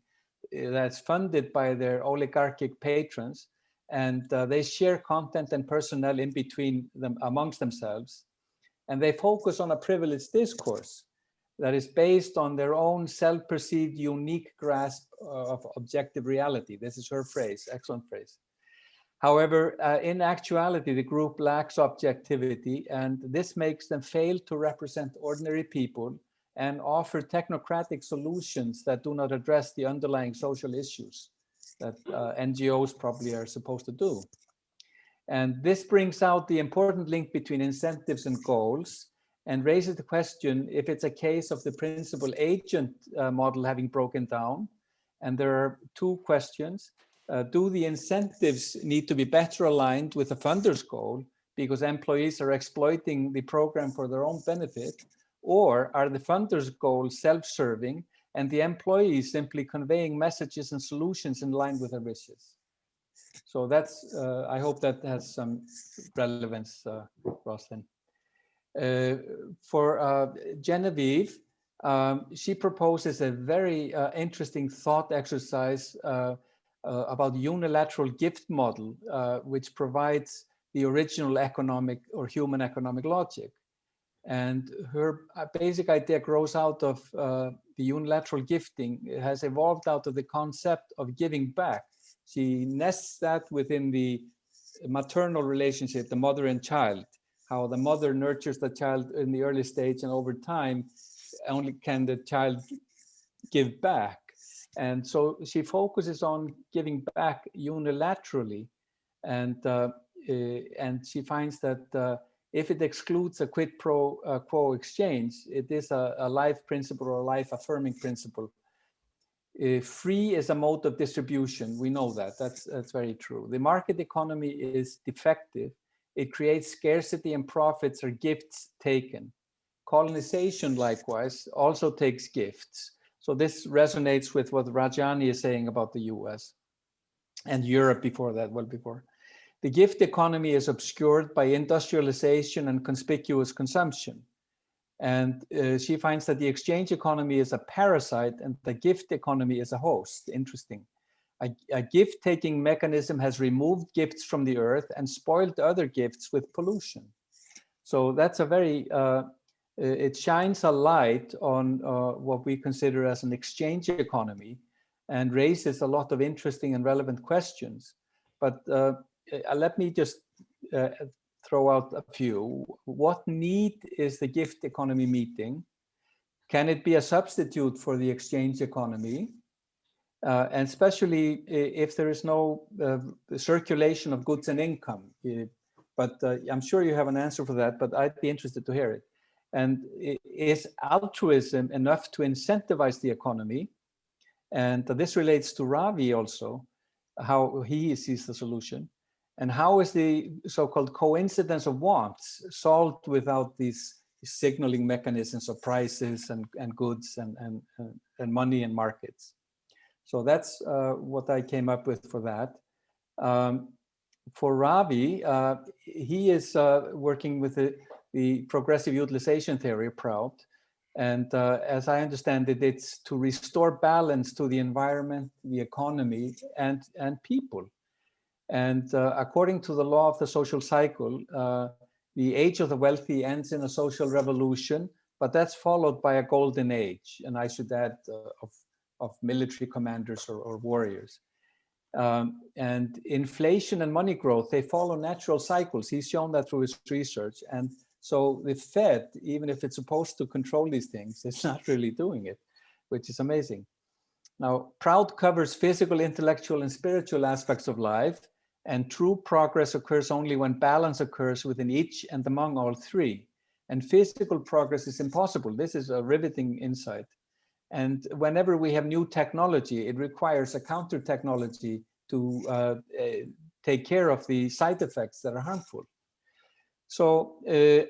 that's funded by their oligarchic patrons, and they share content and personnel in between them amongst themselves, and they focus on a privileged discourse that is based on their own self-perceived unique grasp of objective reality. This is her phrase, excellent phrase. However, in actuality, the group lacks objectivity, and this makes them fail to represent ordinary people and offer technocratic solutions that do not address the underlying social issues that NGOs probably are supposed to do. And this brings out the important link between incentives and goals, and raises the question if it's a case of the principal agent model having broken down. And there are two questions. Do the incentives need to be better aligned with the funder's goal because employees are exploiting the program for their own benefit? Or are the funder's goals self-serving and the employees simply conveying messages and solutions in line with their wishes? So that's, I hope that has some relevance, Roslyn. For Genevieve, she proposes a very interesting thought exercise about unilateral gift model, which provides the original economic or human economic logic. And her basic idea grows out of the unilateral gifting. It has evolved out of the concept of giving back. She nests that within the maternal relationship, the mother and child, how the mother nurtures the child in the early stage, and over time, only can the child give back. And so she focuses on giving back unilaterally, and she finds that if it excludes a quid pro quo exchange, it is a life principle or a life affirming principle. free is a mode of distribution. We know that. That's very true. The market economy is defective. It creates scarcity and profits are gifts taken. Colonization, likewise, also takes gifts. So this resonates with what Rajani is saying about the US and Europe before that, well before. The gift economy is obscured by industrialization and conspicuous consumption. And she finds that the exchange economy is a parasite and the gift economy is a host. Interesting. A gift-taking mechanism has removed gifts from the earth and spoiled other gifts with pollution. So that's a very, it shines a light on what we consider as an exchange economy and raises a lot of interesting and relevant questions. But let me just throw out a few. What need is the gift economy meeting? Can it be a substitute for the exchange economy? And especially if there is no circulation of goods and income. But I'm sure you have an answer for that, but I'd be interested to hear it. And is altruism enough to incentivize the economy? And this relates to Ravi also, how he sees the solution. And how is the so-called coincidence of wants solved without these signaling mechanisms of prices and goods and money and markets? So that's what I came up with for that. For Ravi, he is working with the progressive utilization theory, Prout. And as I understand it, it's to restore balance to the environment, the economy, and people. And according to the law of the social cycle, the age of the wealthy ends in a social revolution, but that's followed by a golden age. And I should add of military commanders or warriors. And inflation and money growth, they follow natural cycles. He's shown that through his research. And so the Fed, even if it's supposed to control these things, it's not really doing it, which is amazing. Now, Prout covers physical, intellectual, and spiritual aspects of life. And true progress occurs only when balance occurs within each and among all three. And physical progress is impossible. This is a riveting insight. And whenever we have new technology, it requires a counter technology to take care of the side effects that are harmful. So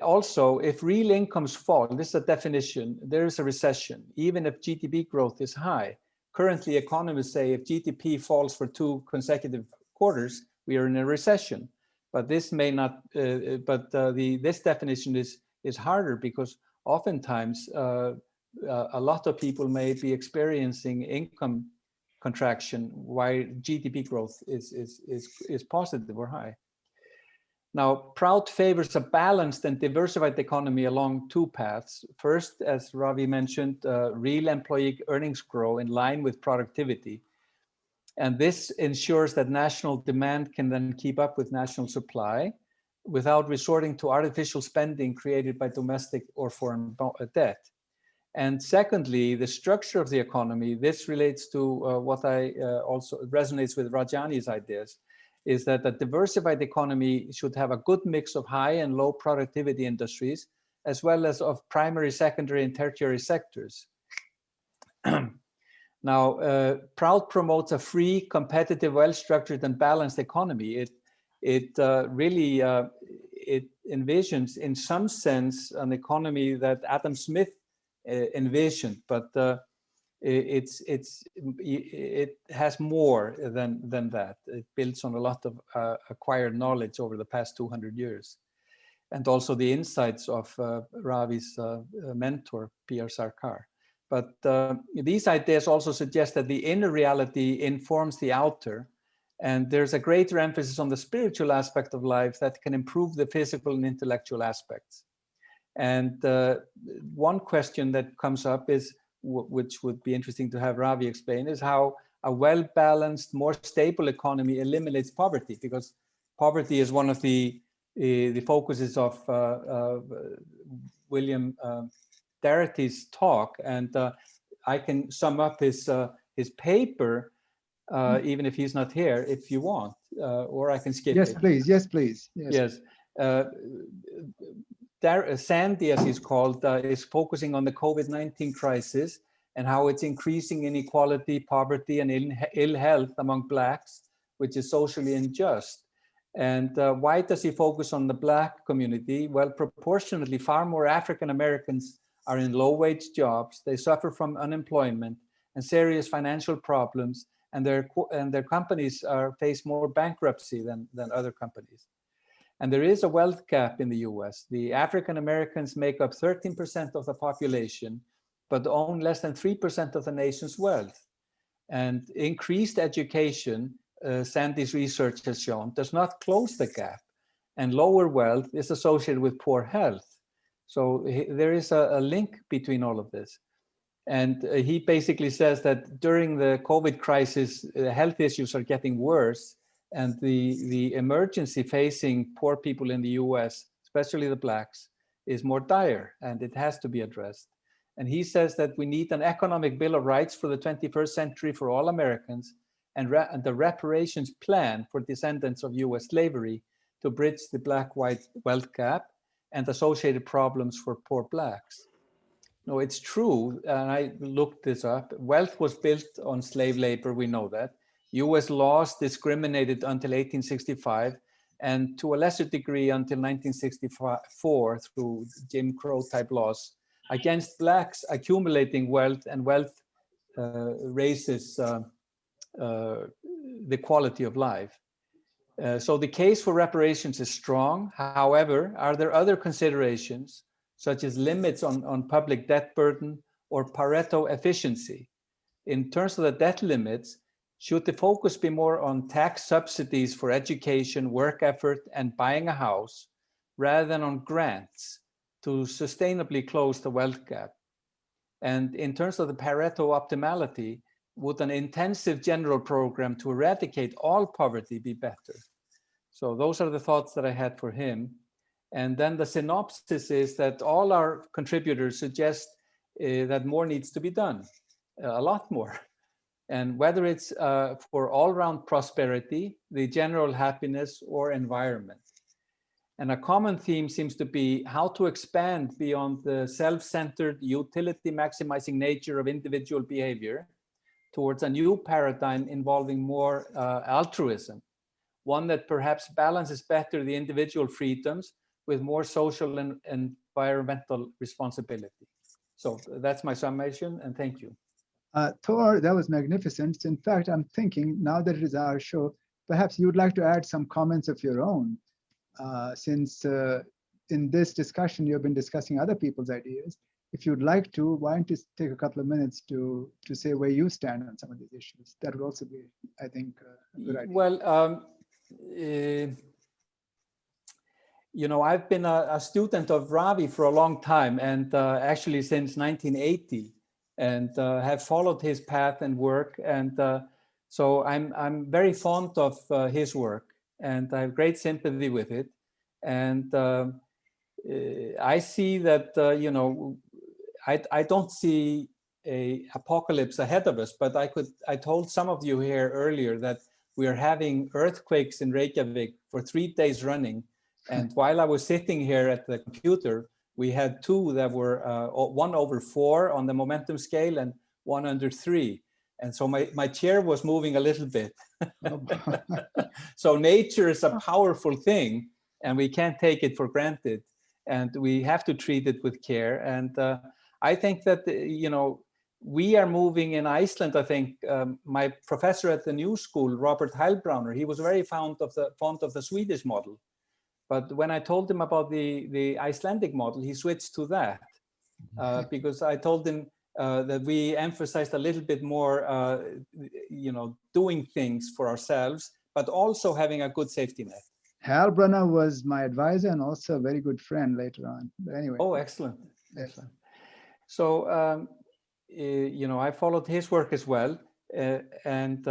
also, if real incomes fall, this is a definition, there is a recession, even if GDP growth is high. Currently, economists say if GDP falls for 2 consecutive quarters, we are in a recession. But this may not, this definition is harder because oftentimes a lot of people may be experiencing income contraction while GDP growth is positive or high. Now, Prout favors a balanced and diversified economy along 2 paths. First, as Ravi mentioned, real employee earnings grow in line with productivity. And this ensures that national demand can then keep up with national supply without resorting to artificial spending created by domestic or foreign debt. And secondly, the structure of the economy, this relates to what I also resonates with Rajani's ideas, is that a diversified economy should have a good mix of high and low productivity industries, as well as of primary, secondary, and tertiary sectors. Now, Prout promotes a free, competitive, well-structured, and balanced economy. It really it envisions, in some sense, an economy that Adam Smith envisioned, but it has more than that. It builds on a lot of acquired knowledge over the past 200 years, and also the insights of Ravi's mentor, P.R. Sarkar. But these ideas also suggest that the inner reality informs the outer, and there's a greater emphasis on the spiritual aspect of life that can improve the physical and intellectual aspects. And one question that comes up is, which would be interesting to have Ravi explain, is how a well-balanced, more stable economy eliminates poverty, because poverty is one of the focuses of William Darrity's talk, and I can sum up his paper, even if he's not here, if you want, or I can skip it. Please. Yes, please. Yes. Sandy, as he's called, is focusing on the COVID-19 crisis and how it's increasing inequality, poverty, and ill health among Blacks, which is socially unjust. And why does he focus on the Black community? Well, proportionately, far more African Americans are in low-wage jobs. They suffer from unemployment and serious financial problems, and their companies face more bankruptcy than other companies. And there is a wealth gap in the US. The African Americans make up 13% of the population, but own less than 3% of the nation's wealth. And increased education, Sandy's research has shown, does not close the gap. And lower wealth is associated with poor health. So there is a link between all of this. And he basically says that during the COVID crisis, health issues are getting worse, and the emergency facing poor people in the US, especially the Blacks, is more dire, and it has to be addressed. And he says that we need an economic bill of rights for the 21st century for all Americans, and the reparations plan for descendants of US slavery to bridge the Black-white wealth gap and associated problems for poor Blacks. No, it's true, and I looked this up. Wealth was built on slave labor, we know that. US laws discriminated until 1865, and to a lesser degree until 1964 through Jim Crow type laws against Blacks accumulating wealth, and wealth raises the quality of life. So the case for reparations is strong. However, are there other considerations, such as limits on public debt burden or Pareto efficiency? In terms of the debt limits, should the focus be more on tax subsidies for education, work effort, and buying a house, rather than on grants to sustainably close the wealth gap? And in terms of the Pareto optimality, would an intensive general program to eradicate all poverty be better? So those are the thoughts that I had for him. And then the synopsis is that all our contributors suggest that more needs to be done, a lot more. And whether it's for all-round prosperity, the general happiness, or environment. And a common theme seems to be how to expand beyond the self-centered, utility-maximizing nature of individual behavior towards a new paradigm involving more altruism, one that perhaps balances better the individual freedoms with more social and environmental responsibility. So that's my summation, and thank you. Thor, that was magnificent. In fact, I'm thinking now that it is our show, perhaps you would like to add some comments of your own, since in this discussion, you've been discussing other people's ideas. If you'd like to, why don't you take a couple of minutes to say where you stand on some of these issues? That would also be, I think, a good idea. Well, you know, I've been a student of Ravi for a long time, and actually since 1980, and have followed his path and work. And so I'm very fond of his work, and I have great sympathy with it. And I see that, you know, I don't see a apocalypse ahead of us, but I told some of you here earlier that we are having earthquakes in Reykjavik for 3 days running. And while I was sitting here at the computer, we had two that were 1/4 on the momentum scale and 1/3. And so my chair was moving a little bit. So nature is a powerful thing, and we can't take it for granted. And we have to treat it with care. And I think that, you know, we are moving in Iceland. I think my professor at the New School, Robert Heilbronner, he was very fond of the Swedish model. But when I told him about the Icelandic model, he switched to that because I told him that we emphasized a little bit more, you know, doing things for ourselves, but also having a good safety net. Heilbronner was my advisor and also a very good friend later on. But anyway. Oh, excellent. Excellent. So, you know, I followed his work as well. And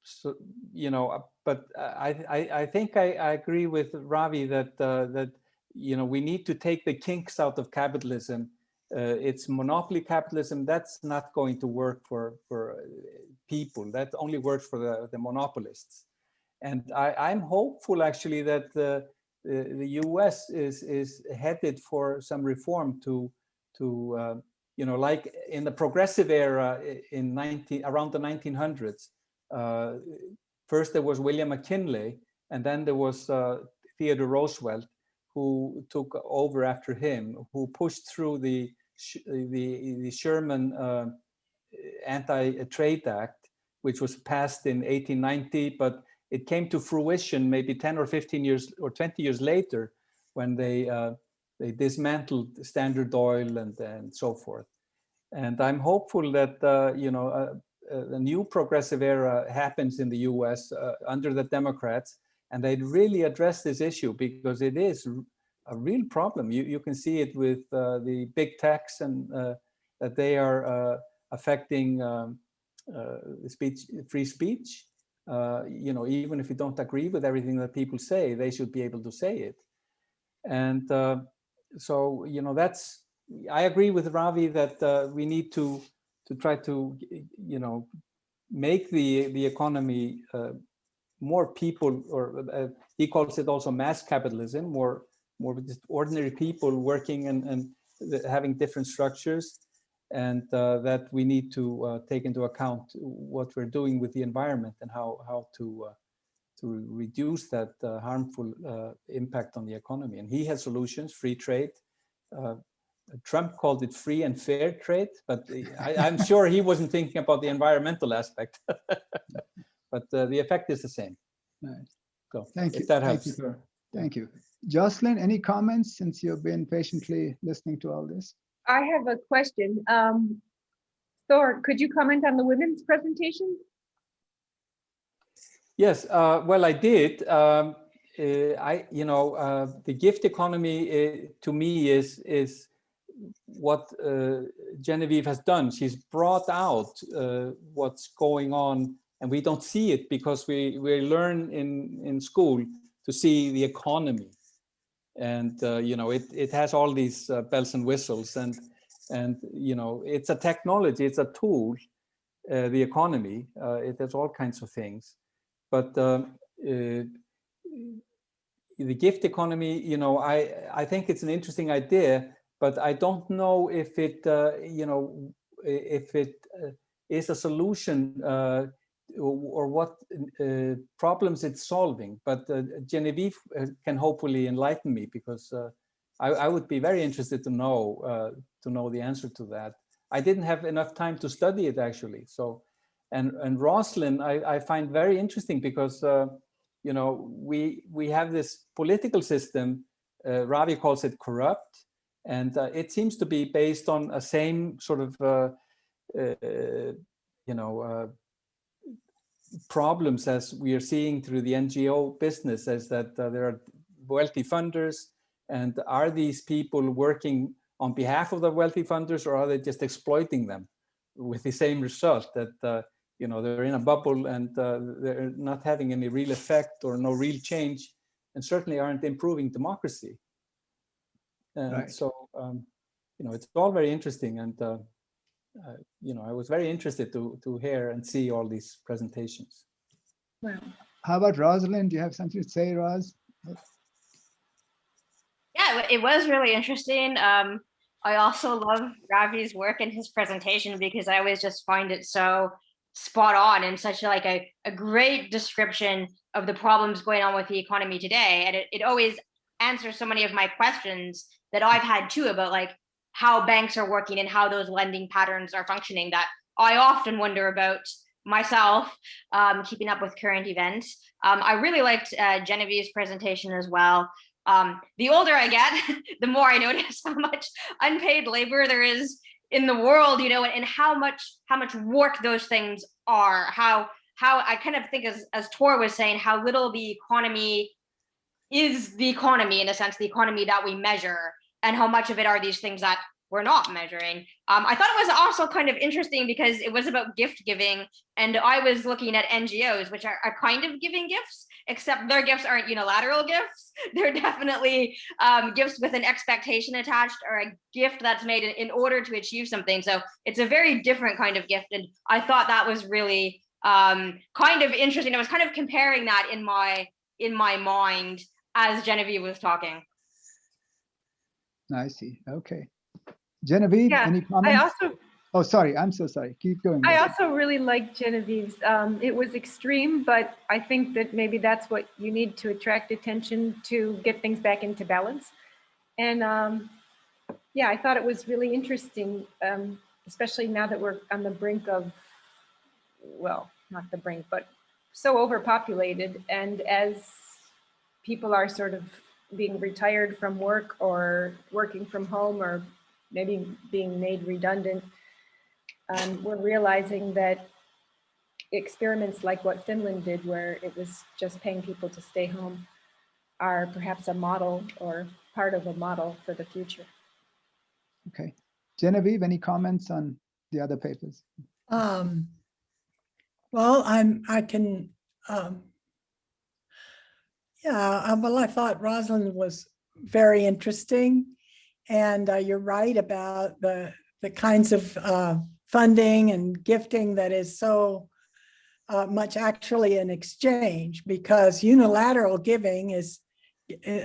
so, you know, but I think I agree with Ravi that, you know, we need to take the kinks out of capitalism. It's monopoly capitalism. That's not going to work for people. That only works for the monopolists. And I'm hopeful, actually, that the US is headed for some reform to like in the progressive era around the 1900s, first there was William McKinley, and then there was Theodore Roosevelt, who took over after him, who pushed through the Sherman Anti-Trade Act, which was passed in 1890, but it came to fruition maybe 10 or 15 years or 20 years later, when they dismantled Standard Oil and so forth. And I'm hopeful that a new progressive era happens in the U.S. Under the Democrats, and they really address this issue, because it is a real problem. You can see it with the big techs, and that they are affecting free speech. Even if you don't agree with everything that people say, they should be able to say it. And so, I agree with Ravi that we need to try to, make the economy more people, or he calls it also mass capitalism, more just ordinary people working and having different structures, and that we need to take into account what we're doing with the environment and how to reduce that harmful impact on the economy. And he has solutions: free trade. Trump called it free and fair trade, but I'm sure he wasn't thinking about the environmental aspect. But the effect is the same. Right. So thank you. If that helps. Thank you. Jocelyn, any comments since you've been patiently listening to all this? I have a question. Thor, could you comment on the women's presentation? Yes, well, I did. The gift economy to me is what Genevieve has done. She's brought out what's going on, and we don't see it because we learn in school to see the economy, and it has all these bells and whistles, and it's a technology, it's a tool, the economy. It has all kinds of things, but the gift economy, I think it's an interesting idea, but I don't know if it is a solution or what problems it's solving. But Genevieve can hopefully enlighten me, because I would be very interested to know the answer to that. I didn't have enough time to study it, actually. So, and Roslyn, I find very interesting, because we have this political system. Ravi calls it corrupt, and it seems to be based on a same sort of problems as we are seeing through the NGO business, as that there are wealthy funders, and are these people working on behalf of the wealthy funders, or are they just exploiting them with the same result, that they're in a bubble and they're not having any real effect or no real change, and certainly aren't improving democracy. And right. So it's all very interesting, and I was very interested to hear and see all these presentations. Wow. How about Rosalind? Do you have something to say, Roz? Yeah, it was really interesting. I also love Ravi's work and his presentation, because I always just find it so spot on, and such like a great description of the problems going on with the economy today. And it always answers so many of my questions that I've had too, about like how banks are working and how those lending patterns are functioning, that I often wonder about myself, keeping up with current events. I really liked Genevieve's presentation as well. The older I get, the more I notice how much unpaid labor there is in the world, and how much work those things are. How I kind of think, as Tor was saying, how little the economy is the economy, in a sense, the economy that we measure, and how much of it are these things that we're not measuring. I thought it was also kind of interesting because it was about gift giving, and I was looking at NGOs, which are kind of giving gifts, except their gifts aren't unilateral gifts. They're definitely gifts with an expectation attached, or a gift that's made in order to achieve something. So it's a very different kind of gift, and I thought that was really kind of interesting. I was kind of comparing that in my mind as Genevieve was talking. I see. Okay. Genevieve, Yeah, any I comments? also Oh, sorry. I'm so sorry. Keep going. I also really like Genevieve's. It was extreme, but I think that maybe that's what you need to attract attention to get things back into balance. And yeah, I thought it was really interesting, especially now that we're on the brink of, well, not the brink, but so overpopulated. And as people are sort of being retired from work or working from home or maybe being made redundant, we're realizing that experiments like what Finland did, where it was just paying people to stay home, are perhaps a model or part of a model for the future. Okay. Genevieve, any comments on the other papers? Well, I can, yeah, well, I thought Roslyn was very interesting. And you're right about the kinds of funding and gifting that is so much actually an exchange, because unilateral giving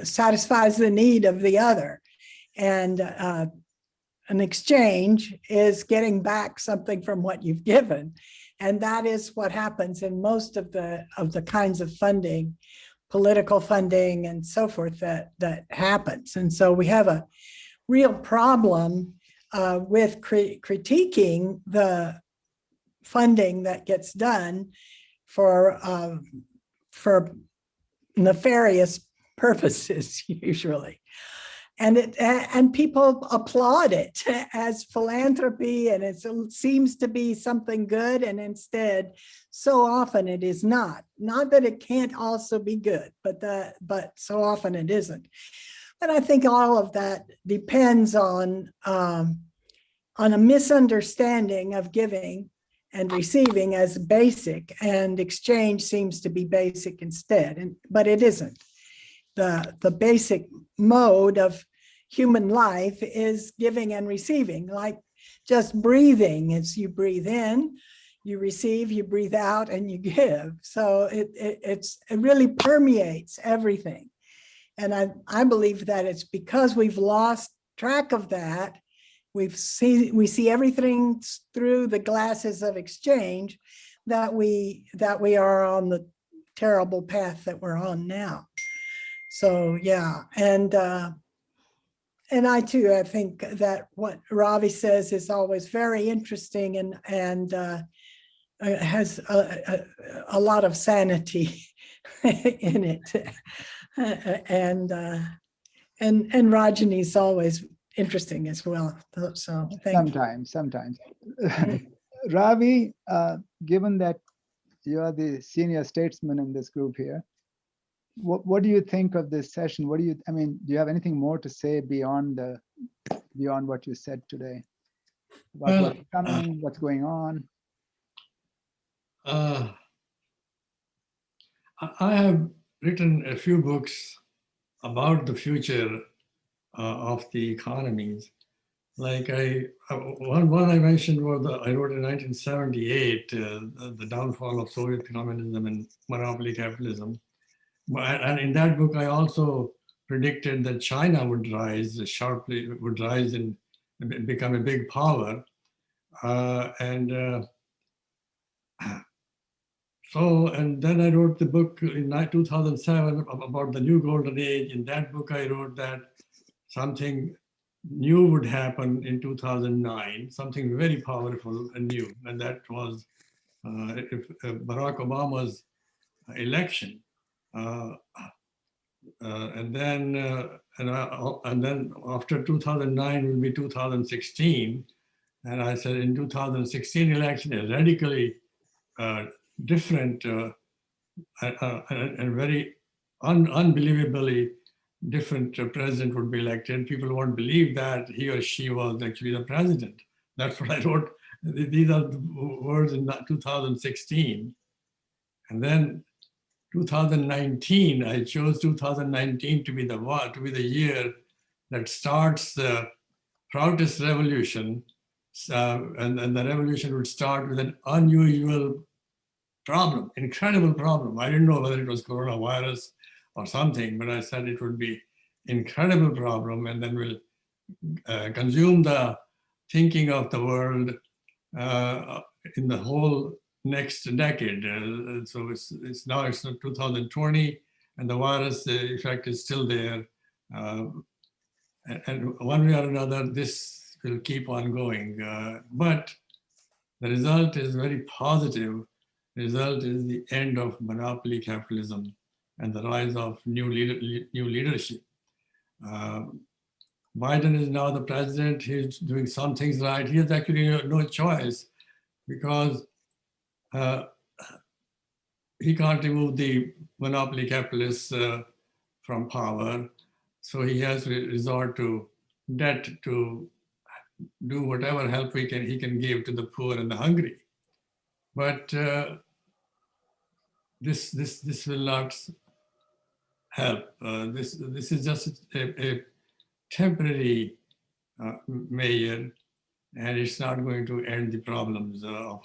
satisfies the need of the other. And an exchange is getting back something from what you've given. And that is what happens in most of the kinds of funding, political funding and so forth, that happens. And so we have a real problem with critiquing the funding that gets done for nefarious purposes usually. And people applaud it as philanthropy, and it seems to be something good, and instead so often it is not. Not that it can't also be good, but so often it isn't. And I think all of that depends on a misunderstanding of giving and receiving as basic, and exchange seems to be basic instead. But it isn't. The basic mode of human life is giving and receiving, like just breathing. It's you breathe in, you receive, you breathe out, and you give. So it really permeates everything. And I believe that it's because we've lost track of that. We see everything through the glasses of exchange, that we are on the terrible path that we're on now. So yeah, and I too, I think that what Ravi says is always very interesting, and has a lot of sanity in it. And Rajani is always interesting as well. So thank you. Sometimes. Ravi, given that you're the senior statesman in this group here, what do you think of this session? Do you have anything more to say beyond what you said today about what's coming, what's going on? I have written a few books about the future of the economies. Like one I mentioned was I wrote in 1978, the downfall of Soviet communism and monopoly capitalism. And in that book, I also predicted that China would rise sharply, and become a big power. And then I wrote the book in 2007 about the new golden age. In that book, I wrote that something new would happen in 2009, something very powerful and new. And that was Barack Obama's election. And then after 2009 will be 2016. And I said in 2016 election, a radically different and very unbelievably different president would be elected. People won't believe that he or she was actually the president. That's what I wrote. These are the words in 2016. And then 2019, I chose 2019 to be the year that starts the proudest revolution. And the revolution would start with an unusual problem, incredible problem. I didn't know whether it was coronavirus or something, but I said it would be incredible problem, and then we'll consume the thinking of the world in the whole next decade. So it's now 2020, and the virus effect is still there. And one way or another, this will keep on going. But the result is very positive. The result is the end of monopoly capitalism and the rise of new leadership. Biden is now the president. He's doing some things right. He has actually no choice because he can't remove the monopoly capitalists from power. So he has to resort to debt to do whatever help he can give to the poor and the hungry. But this will not help. This is just a temporary measure, and it's not going to end the problems of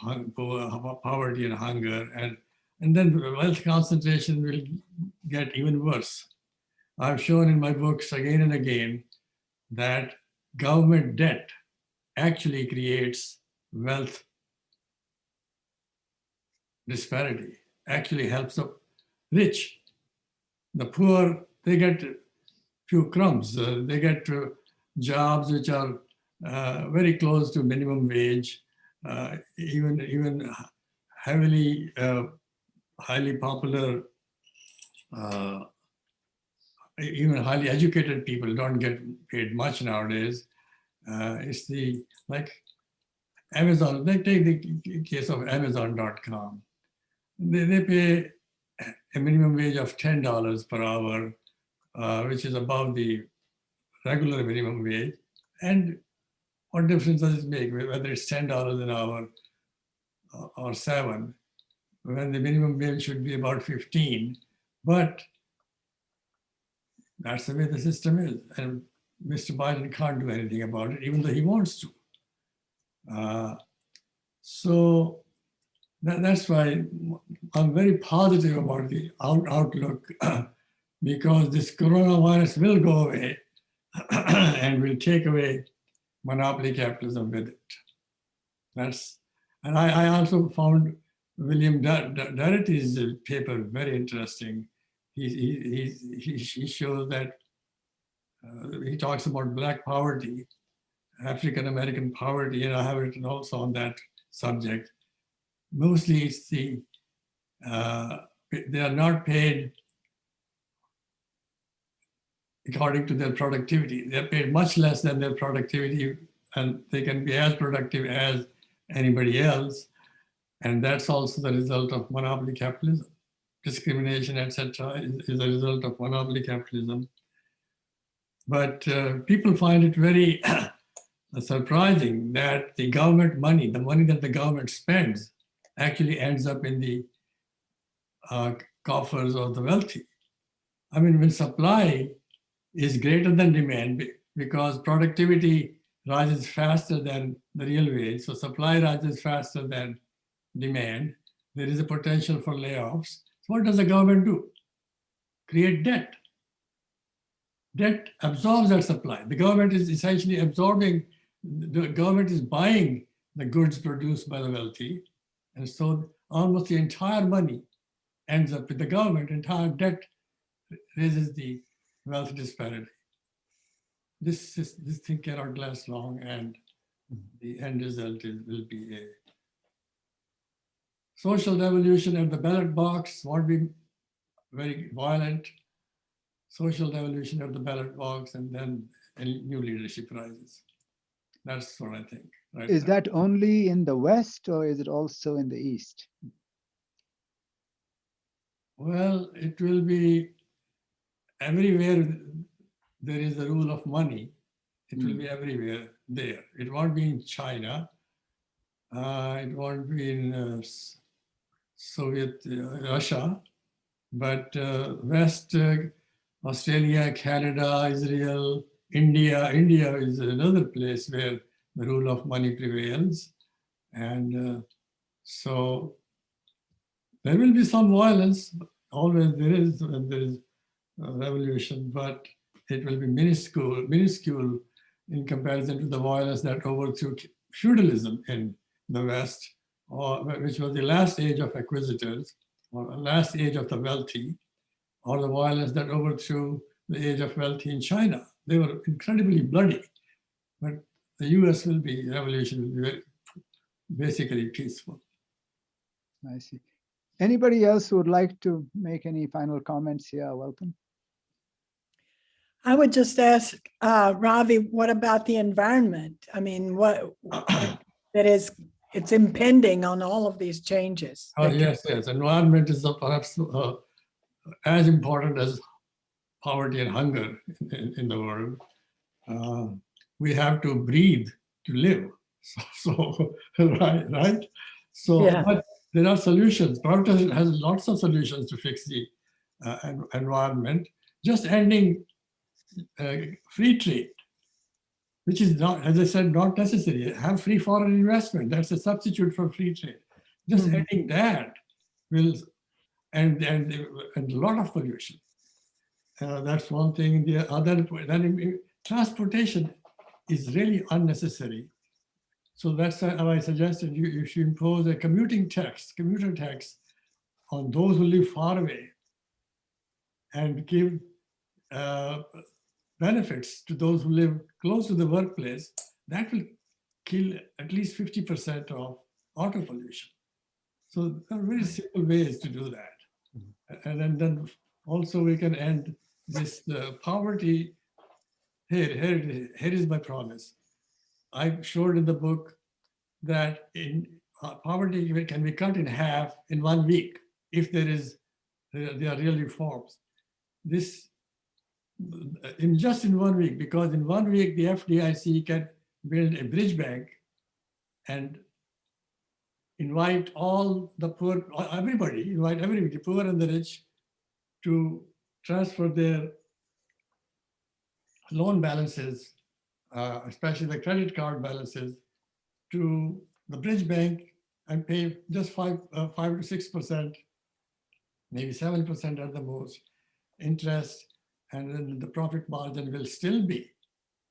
poverty and hunger. And then wealth concentration will get even worse. I've shown in my books again and again that government debt actually creates wealth disparity, actually helps the rich. The poor, they get few crumbs. They get jobs which are very close to minimum wage, even heavily, highly popular, even highly educated people don't get paid much nowadays. It's like Amazon, they take the case of Amazon.com. They pay a minimum wage of $10 per hour, which is above the regular minimum wage. And what difference does it make, whether it's $10 an hour or $7, when the minimum wage should be about 15? But that's the way the system is. And Mr. Biden can't do anything about it, even though he wants to. So that's why I'm very positive about the outlook because this coronavirus will go away and will take away monopoly capitalism with it. And I also found William Doherty's paper very interesting. He shows that he talks about Black poverty, African American poverty, and I have written also on that subject. Mostly it's they are not paid according to their productivity. They're paid much less than their productivity, and they can be as productive as anybody else. And that's also the result of monopoly capitalism. Discrimination, etc., is a result of monopoly capitalism. But people find it very surprising that the government money, the money that the government spends, actually ends up in the coffers of the wealthy. I mean, when supply is greater than demand, because productivity rises faster than the real wage, so supply rises faster than demand, there is a potential for layoffs. So what does the government do? Create debt. Debt absorbs that supply. The government is essentially absorbing, the government is buying the goods produced by the wealthy. And so almost the entire money ends up with the government. Entire debt raises the wealth disparity. This thing cannot last long, and the end result will be a social revolution at the ballot box. Won't be very violent. Social revolution at the ballot box, and then a new leadership rises. That's what I think. Right Is now. that only in the West, or is it also in the East? Well, it will be everywhere there is the rule of money. It will be everywhere there. It won't be in China. It won't be in Soviet Russia, but West, Australia, Canada, Israel, India. India is another place where the rule of money prevails. And so there will be some violence. Always there is when there is a revolution, but it will be minuscule in comparison to the violence that overthrew feudalism in the West, which was the last age of acquisitors, or the last age of the wealthy, or the violence that overthrew the age of wealthy in China. They were incredibly bloody, but the US revolution will be basically peaceful. I see. Anybody else who would like to make any final comments here? Welcome. I would just ask Ravi, what about the environment? I mean, it's impending on all of these changes. Oh, yes. Environment is perhaps as important as poverty and hunger in the world. We have to breathe to live. So right? So Yeah. but there are solutions. Provenance has lots of solutions to fix the environment. Just ending free trade, which is not, as I said, not necessary. Have free foreign investment. That's a substitute for free trade. Just ending that will end a lot of pollution. That's one thing. The other, then transportation is really unnecessary. So that's why I suggested you should impose a commuter tax on those who live far away, and give benefits to those who live close to the workplace. That will kill at least 50% of auto pollution. So there are very simple ways to do that. And then also we can end this poverty. Here is my promise. I showed in the book that poverty can be cut in half in 1 week if there are real reforms. This just in 1 week, because in 1 week the FDIC can build a bridge bank and invite all the poor, everybody, the poor and the rich, to transfer their loan balances, especially the credit card balances, to the bridge bank and pay just 5 to 6%, maybe 7% at the most interest, and then the profit margin will still be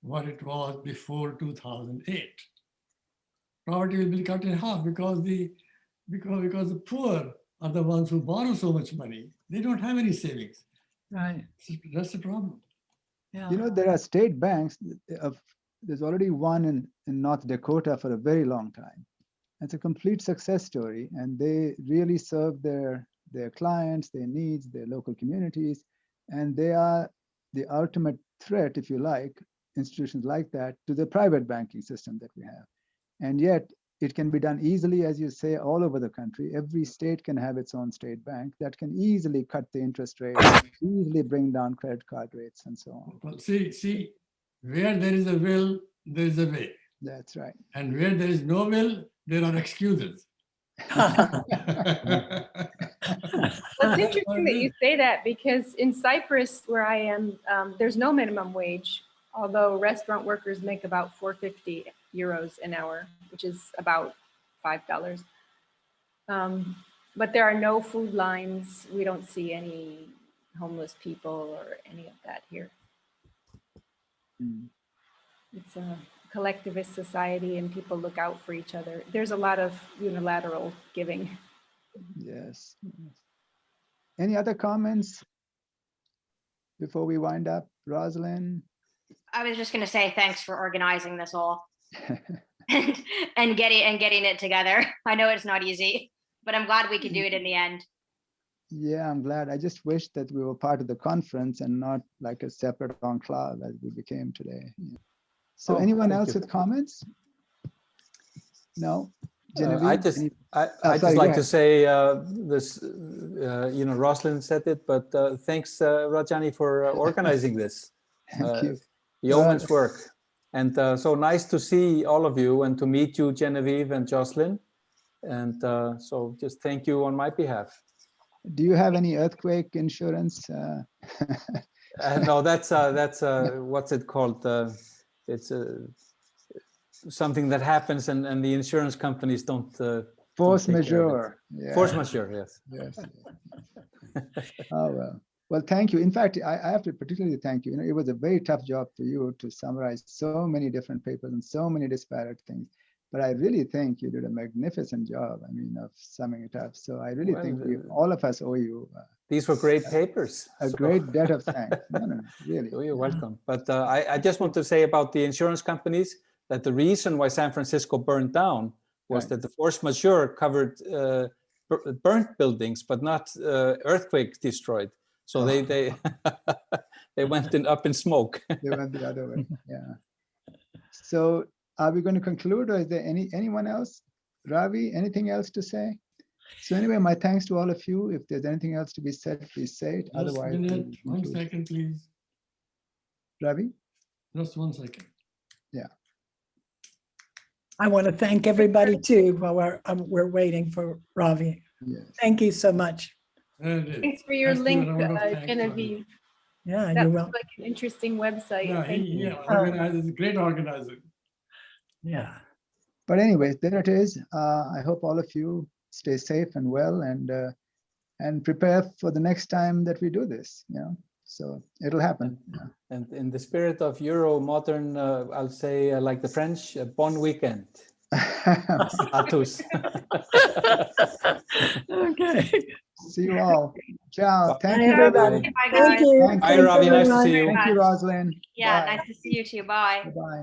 what it was before 2008. Poverty will be cut in half because the poor are the ones who borrow so much money. They don't have any savings. Right. That's the problem. Yeah. You know, there are state banks. There's already one in North Dakota for a very long time. It's a complete success story, and they really serve their clients, their needs, their local communities, and they are the ultimate threat, if you like, institutions like that, to the private banking system that we have. And yet it can be done easily, as you say, all over the country. Every state can have its own state bank that can easily cut the interest rates, easily bring down credit card rates, and so on. Well, see, where there is a will, there is a way. That's right. And where there is no will, there are excuses. Well, it's interesting that you say that, because in Cyprus, where I am, there's no minimum wage, although restaurant workers make about 450 euros an hour, which is about $5. But there are no food lines. We don't see any homeless people or any of that here. It's a collectivist society, and people look out for each other. There's a lot of unilateral giving. Yes. Any other comments before we wind up? Roslyn? I was just going to say thanks for organizing this all and getting it together. I know it's not easy, but I'm glad we could do it in the end. Yeah, I'm glad. I just wish that we were part of the conference and not like a separate enclave as we became today. Yeah. So anyone else with comments? No? Genevieve, I just like to say this, Roslyn said it, but thanks, Rajani, for organizing this. Thank you. Yeoman's work. And so nice to see all of you and to meet you, Genevieve and Jocelyn. And so just thank you on my behalf. Do you have any earthquake insurance? No, that's what's it called? It's something that happens and the insurance companies don't. Force majeure. Yeah. Force majeure, yes. Yes. Oh, well. Well, thank you. In fact, I have to particularly thank you. It was a very tough job for you to summarize so many different papers and so many disparate things. But I really think you did a magnificent job, of summing it up. So I really think all of us owe you. These were great papers. A great debt of thanks. No, really. Oh, you're welcome. But I just want to say about the insurance companies that the reason why San Francisco burned down was that the force majeure covered burnt buildings, but not earthquake destroyed. So they they went up in smoke. They went the other way. Yeah. So are we going to conclude, or is there anyone else? Ravi, anything else to say? So anyway, my thanks to all of you. If there's anything else to be said, please say it. Just Otherwise, a minute, 1 second, please. Ravi? Just 1 second. Yeah. I want to thank everybody too while we're waiting for Ravi. Yes. Thank you so much. Thanks for your Let's give a link, round of thanks, Genevieve. Yeah, That you're was welcome. like an interesting website. Yeah, Thank you. he organizes, a great organizer. Yeah. But anyway, there it is. I hope all of you stay safe and well, and prepare for the next time that we do this. So it'll happen. Yeah. And in the spirit of Euro modern, I'll say like the French, bon weekend. À tous. Okay. See you all. Ciao. Thank Bye, you, everybody. everybody. Bye, Thank guys. you. Thank Bye, Thanks, Ravi. Nice to everyone. see you. Thank you, Roslyn. Yeah, Bye. nice to see you too. Bye. Bye-bye.